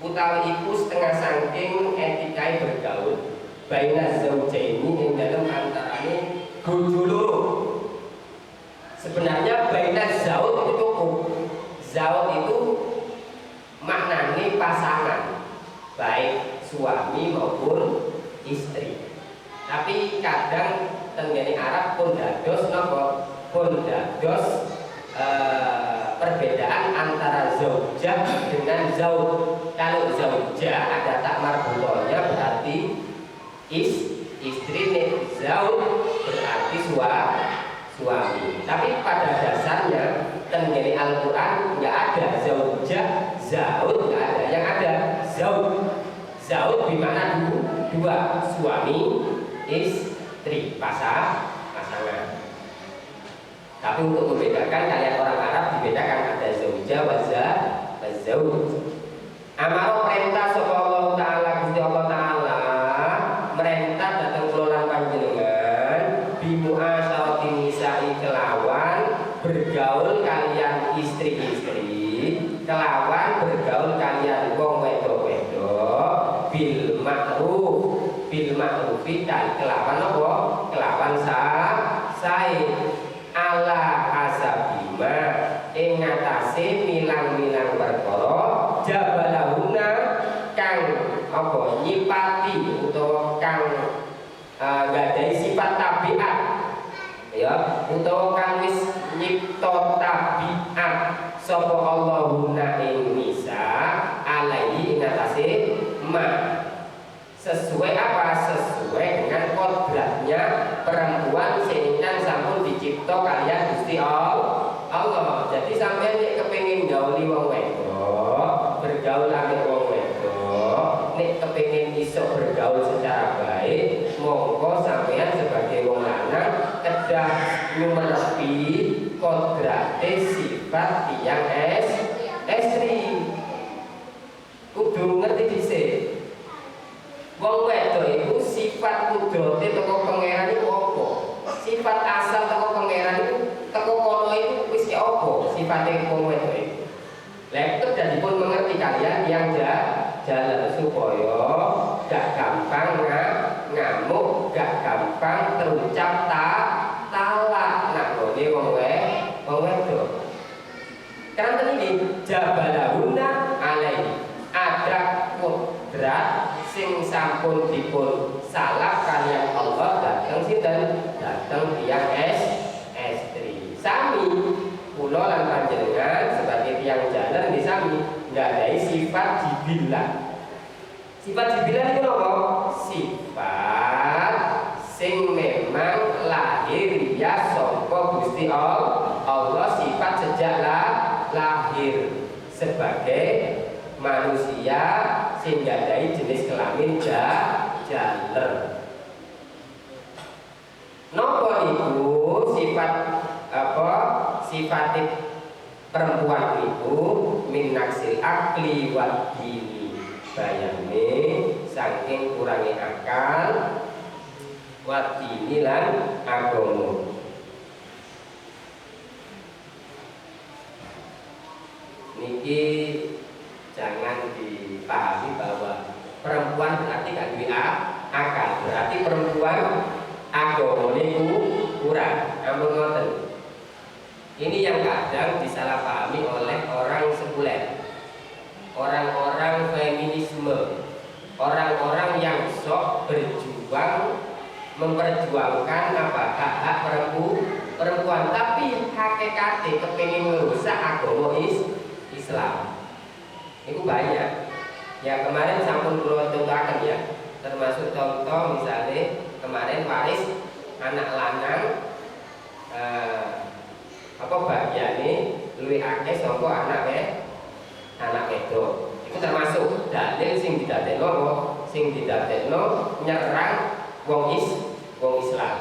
utawi iku setengah saking etikae bergaul baina zaujaini ing dalem antarane bojo loro. Sebenarnya baina zaud itu cukup. Zaud itu maknane pasangan, baik suami maupun istri. Tapi kadang tenggene Arab pun dados napa? Pun dados perbedaan antara zaujah dengan zaud. Kalau zaujah ada tak marbutonya berarti istri, nih zaud berarti suami. Tapi pada dasarnya tenggene Al-Quran nggak ada zaujah, zaud nggak ada. Yang ada zaud bermakna dua, suami istri, pasangan. Tapi untuk membedakan kalian orang Arab dibedakan ada zaujah wa zauj. Amaro perintah sapa Allah taala Gusti Allah taala merintah datang kula panjenengan bimuasyarati nisa'i kelawan bergaul kalian istri-istri, kelawan bergaul kalian wong wedok-wedok bil ma'rufi kelawan apa? Kelawan sae ala hasabima ing ngatasé milang-milang perkara jabalahuna kang apa nyipati utawa kang gadai sifat tabiat ya, utawa kang wis nyipta tabiat sapa Allahuna ing nisa alaihi ing ngatasé ma. Sesuai apa? Sesuai dengan kodratnya perempuan sehingga sampun dicipta kalian Gusti Allah. Jadi sampai nek kepengin gauli wong wedok, bergaul ambek wong wedok, nek kepengin iso bergaul secara baik, monggo sampean sebagai wong lanang kedah nyumenepi kodrate sifat tiyang estri. Kudu ngerti dhisik. Wong wedok itu sifat kudrate teko pangeran iku apa? Sifat asal teko pangeran iku teko kono iku wis ki apa? Sifate wong wedok iku. Lah itu dadipun mengerti kalian yang jalan supaya gak gampang ngamuk, gak gampang terucap talak nak ngene wong wedok. Karena ini jabalahuna alai ada kodrat sing sampun dipun salap kalian Allah dateng sinten dateng tiyang estri sami kula lan panjenengan sebagai tiyang jaler di sami nggadhahi sifat jibilah. Sifat jibilah itu apa? Sifat sing memang lahir ya saka Gusti Allah, sifat sejak lahir sebagai manusia sing gadhahi jenis kelamin jaler. Napa niku sifat apa? Sifat perempuan itu min naksil akli wa dini. Bayane saking kurangi akal wa dini lan agama. Niki jangan dipahami bahwa perempuan berarti gak duwe akal, berarti perempuan agama niku kurang. Ampun ngoten. Ini yang kadang disalahpahami oleh orang sekuler, orang-orang feminisme, orang-orang yang sok berjuang memperjuangkan apa hak-hak perempuan, tapi hakikatnya kepengin merusak agama Islam. Itu banyak. Ya kemarin sampun kula contohaken ya, termasuk contoh misalnya kemarin waris anak lanang apa bagiane luwih akeh saka anak wedok. Itu termasuk dalil sing didadekno apa? Sing didadekno nyerang wong Islam.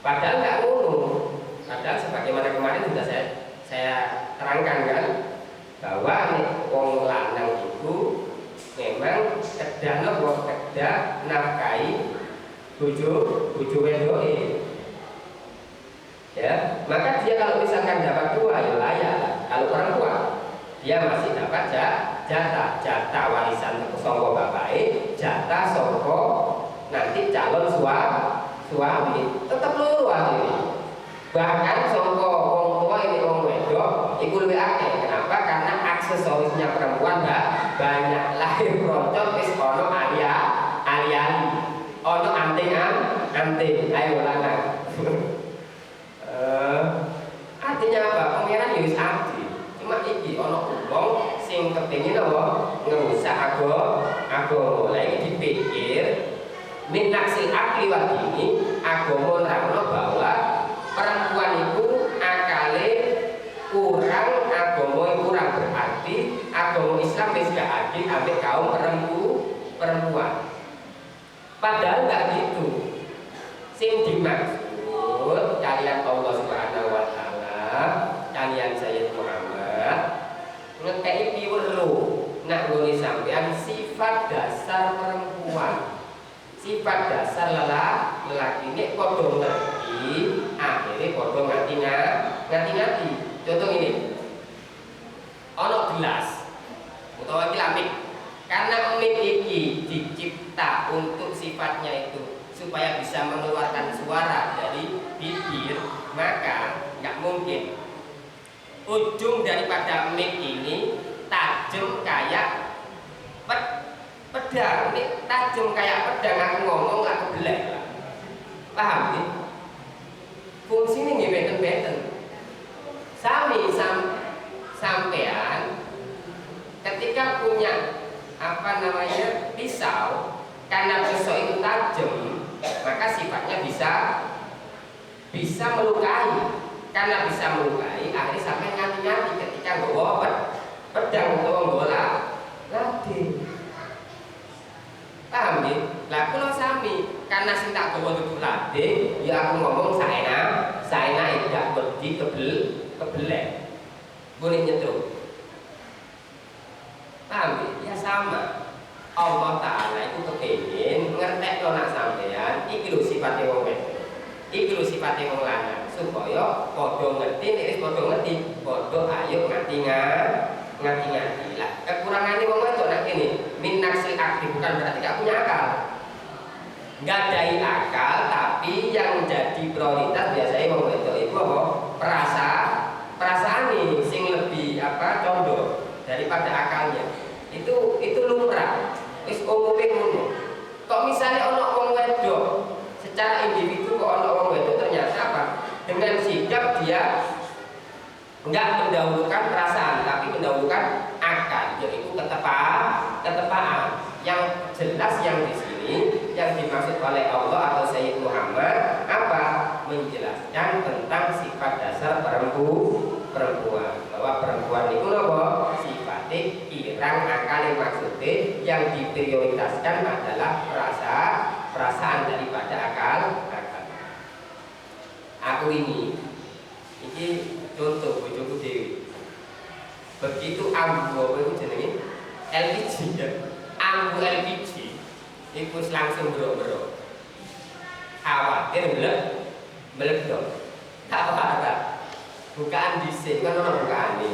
Padahal enggak ngono. Padahal sebagaimana kemarin sudah saya terangkan kan bahwa wong lanang itu memang kedah nopo kedah nafkahi bojo wedoke. Ya, maka dia kalau misalkan dapat dua ya layak. Kalau perempuan dia masih dapat jatah warisan saka bapake, jatah saka nanti calon suami tetap loro ini. Bahkan saka wong tua ini wong wedok iku luwih akeh. Kenapa? Karena aksesorisnya perempuan banyak. Lahir proncot wis ono ali-ali. Ono anting. Ayo lanang. Artinya apa? Pangeran ya wis adil. Cuma iki ono wong sing kepengin apa? Ngerusak agama. Lah iki dipikir min naksil akli wa dini, agama nerangno bahwa perempuan itu akale kurang, agama kurang, berarti agama Islam wis gak adil ambek kaum perempuan. Padahal enggak gitu. Sing dimaksud kalian Allah Subhanahu wa taala, kalian Sayyid Muhammad ngekei piwulo nak ngene sampean sifat dasar perempuan. Sifat dasar lelaki ini padha ngerti, akhirnya padha ngati-ngati. Contoh ini, ono gelas utawa iki lamik. Karena mik iki dicipta untuk sifatnya itu supaya bisa mengeluarkan suara dari bibir, maka nggak mungkin ujung daripada mik ini tajam kayak pedang. Ini tajam kayak pedang, aku ngomong aku belek. Paham nih? Fungsinya nggih benten-benten. Sampean ketika punya pisau, karena pisau itu tajam, maka sifatnya bisa melukai. Karena bisa melukai, akhirnya sampai ngati-ngati ketika nggawa pedang utawa nggawa lading. Paham ya? Lah kula sami, karena sing tak gawa duduk lading, ya aku ngomong saenak tidak wedi kebelek. Boleh nyetruk. Paham ya? Ya sama. Allah Ta'ala itu kepengin ngertekno nak sampean iki lho sifate wong wedok. Iki lho sifate wong lanang supaya padha ngerti, nek padha ngerti, padha ayo ngati-ngati. Lah kekurangannya wong wedok nak kene min naksil akli, bukan berarti gak punya akal. nggadahi akal, tapi yang jadi prioritas biasanya wong wedok itu apa? Perasaan nih sing lebih condong daripada akalnya. Itu lumrah. Wis umume ngono. Kok misalnya ono wong wedok secara individu kok ono wong wedok ternyata apa? Dengan sikap dia enggak mendahulukan perasaan tapi mendahulukan akal, yaitu ketepaan. Yang jelas yang di sini yang dimaksud oleh Allah atau Sayyid Muhammad apa? Menjelaskan tentang sifat dasar perempuan, bahwa perempuan itu apa? Sifatnya irang akal, yang maksudnya yang diprioritaskan adalah perasaan daripada akal. Aku ini contoh bojoku dewi. Begitu ambu apa itu jenenge LPG ya. Ambu LPG itu langsung bro. Khawatir meledak. Tak apa-apa. Bukaan dhisik kan ora bukaane.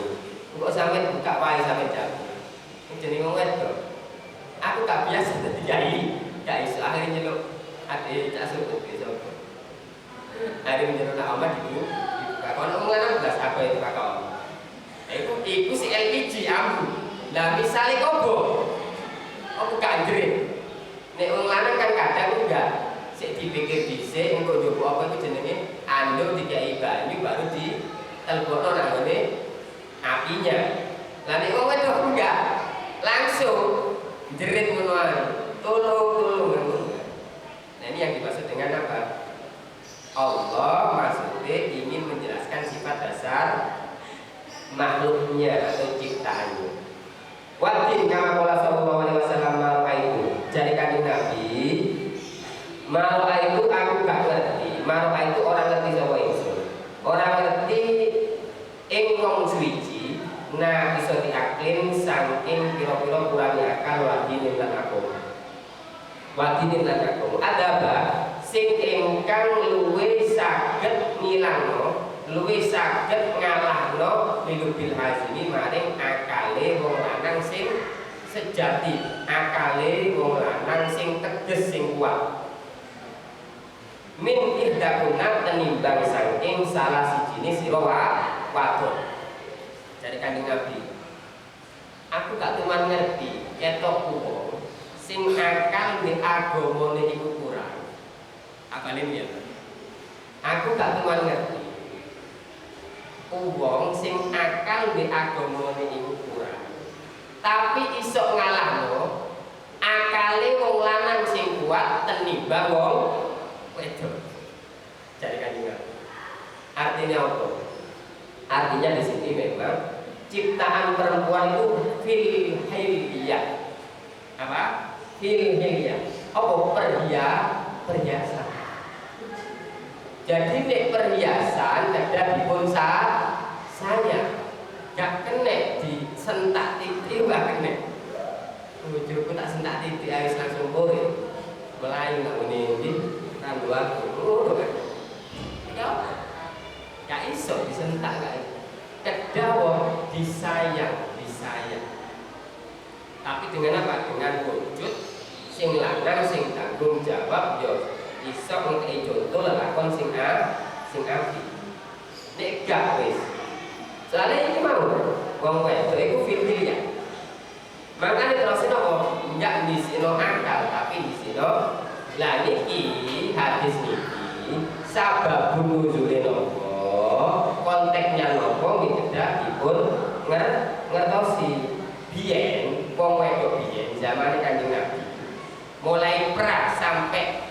Kok sampe buka wae sampe jago. Ini jenenge wong wedok. Aku gak biasa dadi kiai. Gak iso akhirnya nyeluk ade cak sukuk iso. Akhirnya nyeluk nak omah dibuka. Kalau omongan belas apa itu Pak Kawan? Iku si LPG ambu. Nah misalnya kobo, aku gak jerit. Nek wong lanang kan kadang enggak. Sik dipikir dhisik engko njogo apa iku jenenge ando dikai banyu baru di telbono nang ngene apinya. Lah nek wong wedok enggak. Langsung jerit ngono ae. Tolong. Nah ini yang dimaksud dengan apa? Allah maksudnya ingin menjelaskan sifat dasar makhluknya atau ciptaannya. Wadin kama qala sallallahu alaihi wasallam mar'aitu. Jadi kanjeng Nabi, mar'aitu aku gak ngerti. Mar'aitu orang ngerti sapa ingsun. Orang ngerti ing wong suci, nah iso diaklin saking pira-pira kurang akal wadin lan aku. Wadin lan aku. Adaba sing ingkang luwih saged ngilangno, luwih saged ngalahno lilubil hazini maring akale wong lanang sing sejati, akale wong lanang sing teges sing kuat. Min ihdakuna tenimbang saking salah sijine sira wadon. Jadi kanjeng Nabi, aku gak cuman ngerti ketok wong sing akal di agamane iku kurang. Apalin ya, aku gak cuma ngerti wong sing akal di agamane iku kurang, tapi iso ngalahno akale wong lanang sing kuat tenimbang wong wedok. Jadi kanjeng artinya apa? Artinya di sini memang ciptaan perempuan itu fil hiliyah. Apa? Fil hiliyah. Apa? Perhiasan. Jadi nek perhiasan ada dipun saya gak kena disentak titik, gak kena. Bojoku tak sentak titik harus langsung boleh melayu nak ini randu aku. Ya, gak iso disentak gak. Kedawa disayang. Tapi dengan apa? Dengan wujud sing lanang sing tanggung jawab yo. Iso ngekei contoh lelakon sing apik. Nek gak wis. Soalnya ini mau wong wedok iku filter ya. Makanya terus apa? Enggak disino akal tapi disino lah niki hadis niki sababun nuzule nopo, konteksnya nopo mitedak dipun ngertosi biyen wong wedok biyen zaman Kanjeng Nabi. Mulai pra sampai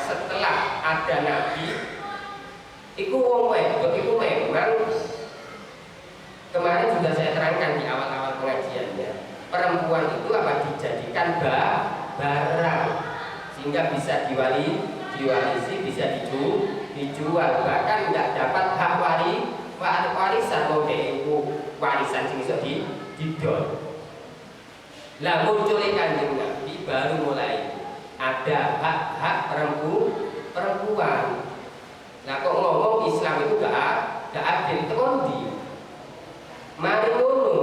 setelah ada Nabi, iku wong wedok iku memang kemarin sudah saya terangkan di awal-awal pengajiannya. Perempuan itu apa dijadikan barang sehingga bisa diwarisi, bisa dijual, bahkan tidak dapat hak warisan model itu warisan sing iso didol. Lah munculnya Kanjeng Nabi baru mulai ada hak-hak perempuan. Nah kok ngomong Islam itu gak adil tekondi. Mari ngono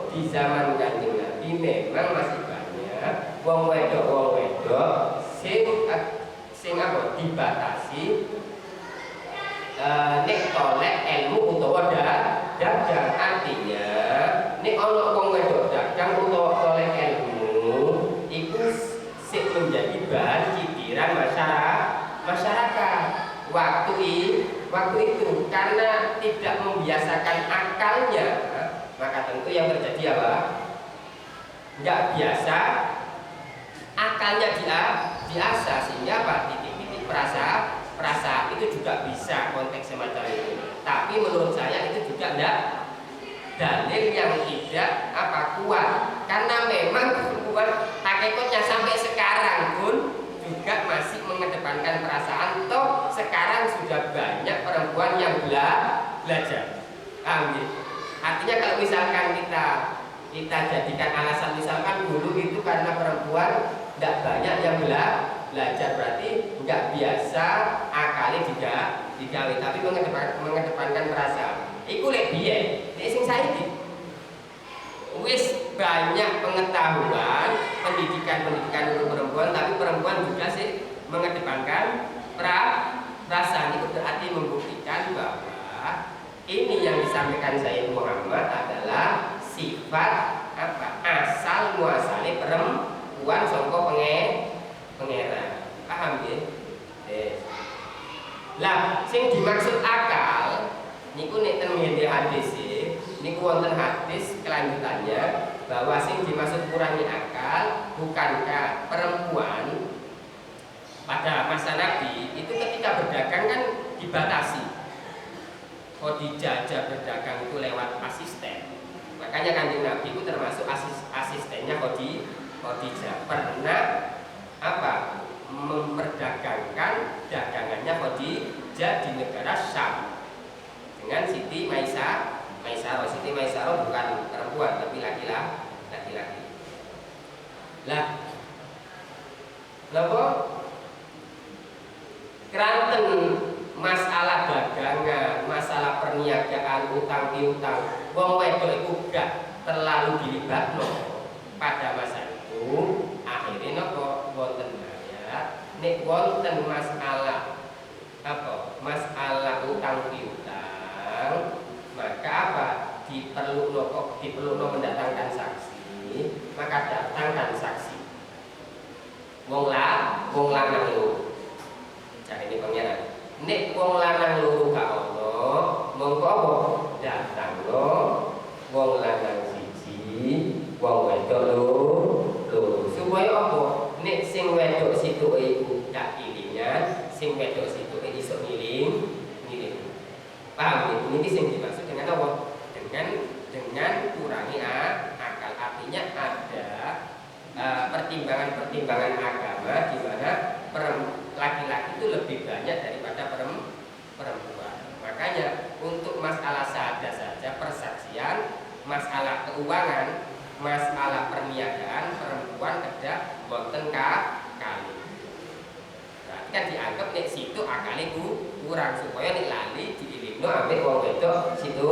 di zaman Kanjeng Nabi memang masih banyak wong wedok sing apa dibatasi nek tolek ilmu utawa dagang. Artinya nek ana wong wedok dagang utawa tolek ilmu iku sik menjadi bahan cibiran masyarakat waktu itu karena tidak membiasakan akalnya, maka tentu yang terjadi apa? Nggak biasa, akalnya diasah sehingga apa? Titik-titik perasa itu juga bisa konteks semacam itu. Tapi menurut saya itu juga enggak dalil yang tidak kuat, karena memang perempuan hakikatnya sampai sekarang pun juga masih mengedepankan perasaan. Toh sekarang sudah banyak perempuan yang belajar. Artinya kalau misalkan kita jadikan alasan, misalkan dulu itu karena perempuan tidak banyak yang belajar, berarti nggak biasa akalnya digawe, tapi mengedepankan perasaan. Iku lek biyen, nek sing saiki wis banyak pengetahuan, pendidikan untuk perempuan, tapi perempuan juga sih mengedepankan perasaan. Itu berarti membuktikan bahwa ini yang disampaikan Sayyid Muhammad adalah sifat asal muasale perempuan sangka pangeran. Paham ya? Lah, sing dimaksud akal niku nek ten hadis niku wonten hadis kelanjutannya bahwa sing dimaksud kurangi akal bukankah perempuan pada masa Nabi itu ketika berdagang kan dibatasi. Khadijah berdagang itu lewat asisten. Makanya Kanjeng Nabi itu termasuk asistennya Khadijah. Pernah memperdagangkan dagangannya Khadijah di negara Syam dengan Siti Maisarah. Siti Maisarah bukan perempuan tapi laki-laki. Lah, napa? Keranten masalah dagangan, masalah perniagaan, utang piutang, wong wedok iku gak terlalu dilibatno pada masa itu. Akhirnya napa wonten nek wonten masalah masalah utang piutang, maka diperluno mendatangkan saksi, maka datangkan saksi wong lanang loro. Cari ini pangeran, nek wong lanang loro gak ono, mongko apa datangno wong lanang siji, wong wedok loro. Supaya apa? Nek sing wedok situ iku gak ilingan, sing wedok situ iso ngiling. Paham? Ini sing dimaksud dengan apa? Dengan kurangi akal. Artinya ada pertimbangan agama di mana laki-laki itu lebih banyak daripada perempuan. Makanya untuk masalah syahadah saja, persaksian, masalah keuangan, masalah perniagaan, perempuan kerja wonten kali. Berarti kan dianggap nek situ akale kurang, supaya nek lali diilingno ambek wong wedok situ.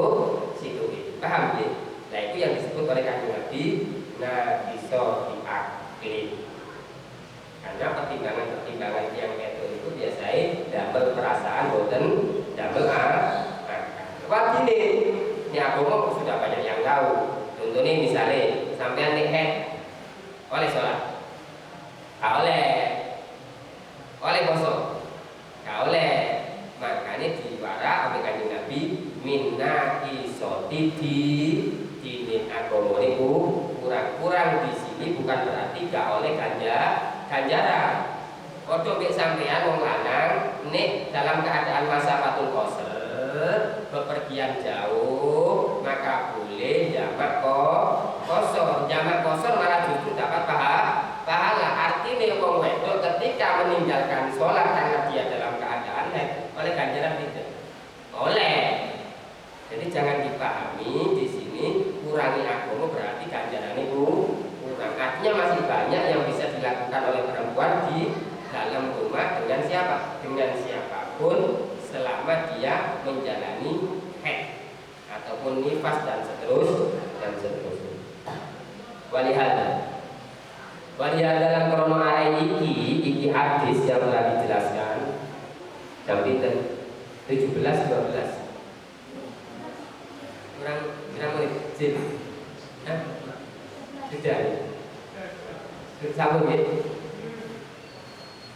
Paham ya? Nah itu yang disebut oleh Kanjeng Nabi iso diakli. Karena pertimbangan yang itu biasanya damel perasaan boten damel akal. Wadine ini agama sudah banyak yang tahu. Contohnya misalnya sampean nek oleh sholat, oleh poso, oleh, makanya diwara oleh Kanjeng Nabi minna isotidi dinin agama niku kurang di sini bukan berarti gak oleh ganjaran. Padha mek sampean wong lanang nek dalam keadaan masa fatul qasr, bepergian jauh, maka boleh jamak qasr. Jamak qasr malah justru dapat pahala. Artinya wong wedok ketika meninggalkan sholat karena dia dalam keadaan haid, oleh ganjaran tidak? Oleh. Jadi jangan dipahami di sini kurangi agama berarti ganjaran itu kurang. Artinya masih banyak yang bisa dilakukan oleh perempuan di dalam rumah dengan siapa? Dengan siapapun selama dia menjalani haid ataupun nifas dan seterusnya. Walihada Waliya dalam krono arai iki hadis yang telah dijelaskan jam 17 12 kurang menit jil. Hah? Sudah. Sambung ya.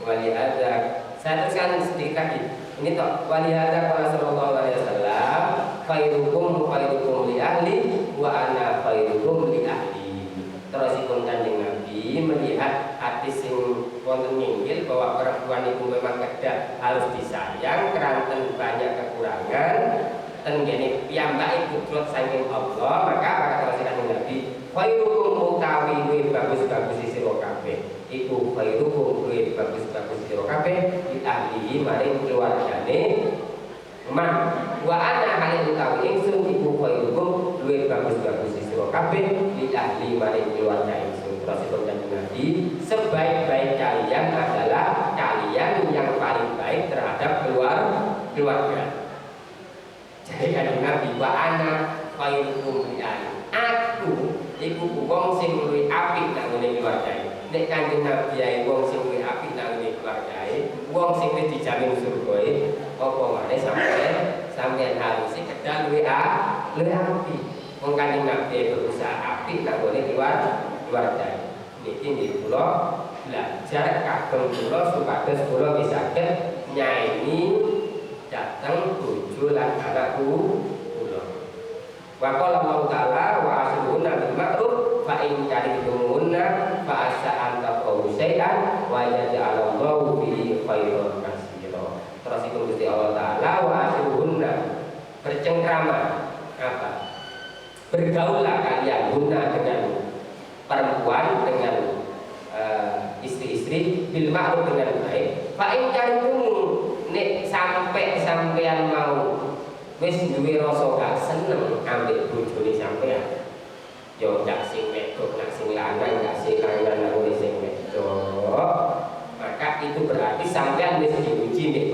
Walihada saya teruskan sedikit lagi. Ini toh walihada qala sallallahu alaihi wasallam khairukum li ahli wa ana khairukum li ahli. Terusipun Kanjeng Nabi melihat hadis sing wonten nginggil bahwa perempuan itu memang kedah harus disayang keranten banyak kekurangan tenggene piyambak iku kudrat saking Allah, maka terus Kanjeng Nabi khairukum utawi luwih bagus-bagus sira kabeh iku khairukum luwih bagus-bagus sira kabeh li ahlihi maring keluargane man wa ana halil utawi ingsun iku khairukum luwih bagus-bagus sira kabeh li ahli maring keluarga ingsun. Terus Kanjeng Nabi sebaik-baik kalian adalah kalian yang paling baik terhadap keluarga. Jadi Kanjeng Nabi wa ana khairukum li ahli, aku iku wong sing luwih apik nang ngene keluargae. Nek Kanjeng Nabi ae wong sing luwih apik nang ngene keluargae, wong sing wis dijamin surgae, apa maneh sampeyan harus kedah luwih apik. Wong Kanjeng Nabi berusaha apik nang ngene keluargae. Niki nggih kula belajar kagem kula supados kula bisa nyaini dateng bojo lan anakku kula. Wa qala Allah taala wa asruna bil ma'ruf fa in karitumuna fa asa an taqulu syai'an wa yaj'alallahu bihi khairan katsira. Terus itu Gusti Allah taala wa asruna bercengkrama apa? Bergaulah kalian guna dengan perempuan dengan istri-istri bil ma'ruf dengan baik. Fa in karitum nek sampai sampean mau wis duwe rasa gak seneng ambek bojone sampean, yo gak sing wedok, gak sing lanang, gak sing lanang nang sing wedok, maka itu berarti sampean wis diuji nek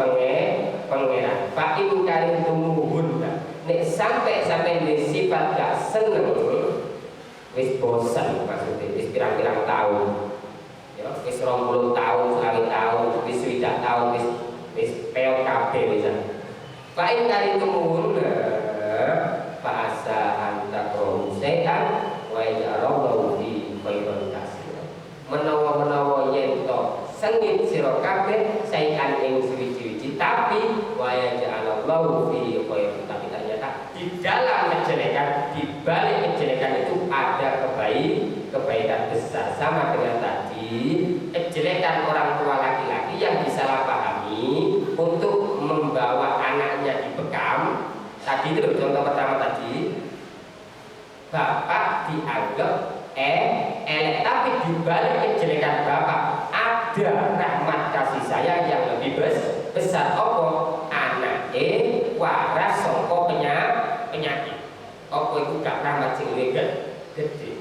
pangeran. Fa in karitum nek sampai wis sifat gak seneng, wis bosan maksudnya wis pirang-pirang tahun, ya wis 20 tahun, 20 tahun, wis 20 tahun, wis peot kabeh wisan. Fa in karitum fa asa an taqulu syai'an wa yaj'alallahu fi khairan katsira. Menawa yen to sengit sira kabeh syai'an ing suwi-suwi, tapi wa yaj'alallahu fi khairan, tapi ternyata di dalam kejelekan, di balik kejelekan itu ada kebaikan besar. Sama dengan tadi kejelekan orang tua laki-laki yang disalahpahami untuk membawa anaknya dibekam. Tadi itu contoh pertama tadi, bapak dianggap elek, tapi di balik kejelekan bapak ada rahmat kasih sayang yang lebih besar. Apa? Anake waras saka penyakit. Apa itu gak rahmat sing gede?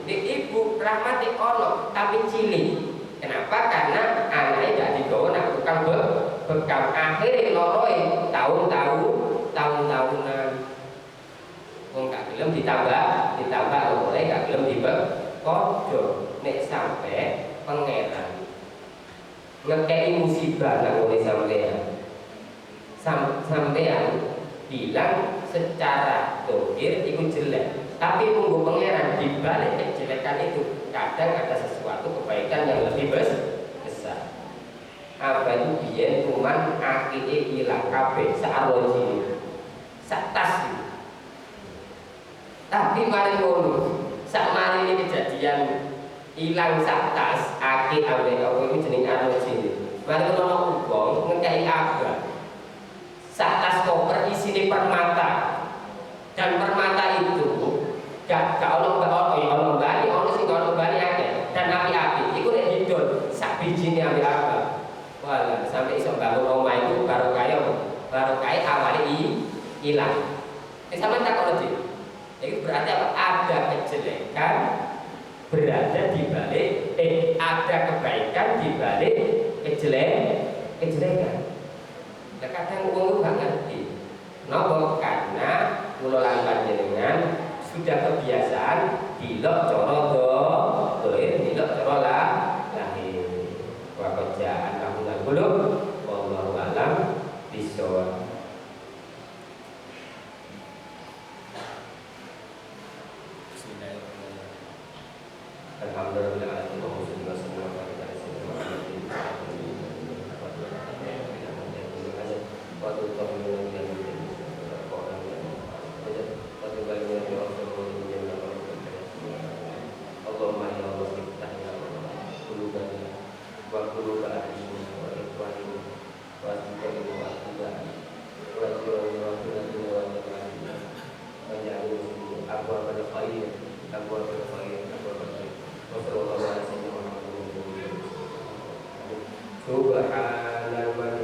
Nek ibu rahmate ono tapi cilik. Kenapa? Karena anaknya gak dibawa nak tukang bekam. Akhirnya loroe tahun-tahunan. Wong gak gelem ditambah loroe gak gelem dibek. Kodho nek sampe pangeran ngekei musibah nang oleh sampean bilang secara dohir itu jelek, tapi munggu pangeran di balik kejelekan itu kadang ada sesuatu kebaikan yang lebih besar. Apa itu? Biyen cuman akike ilang kabeh sak arloji sak tas. Tapi mari ngono, sak mari ini kejadian ilang sak tas akik ambek apa iku jeneng arloji. Mari ono wong ngekei abang sak tas koper isine permata, dan permata itu gak ono bali, ono sing ono bali akeh dan api-api iku nek didol sak bijine ambek apa wala sampai iso bangun omah itu baru kaya awale ilang. Sampeyan takon iki. Itu berarti apa? Ada kejelekan berada di balik ada kebaikan di balik kejelekan. Nah, kadang wong gak ngerti. Napa? Karena kula lan panjenengan sudah kebiasaan dilok cara dohir, dilok cara qulub wallahu a'lam bishawab. Subhanal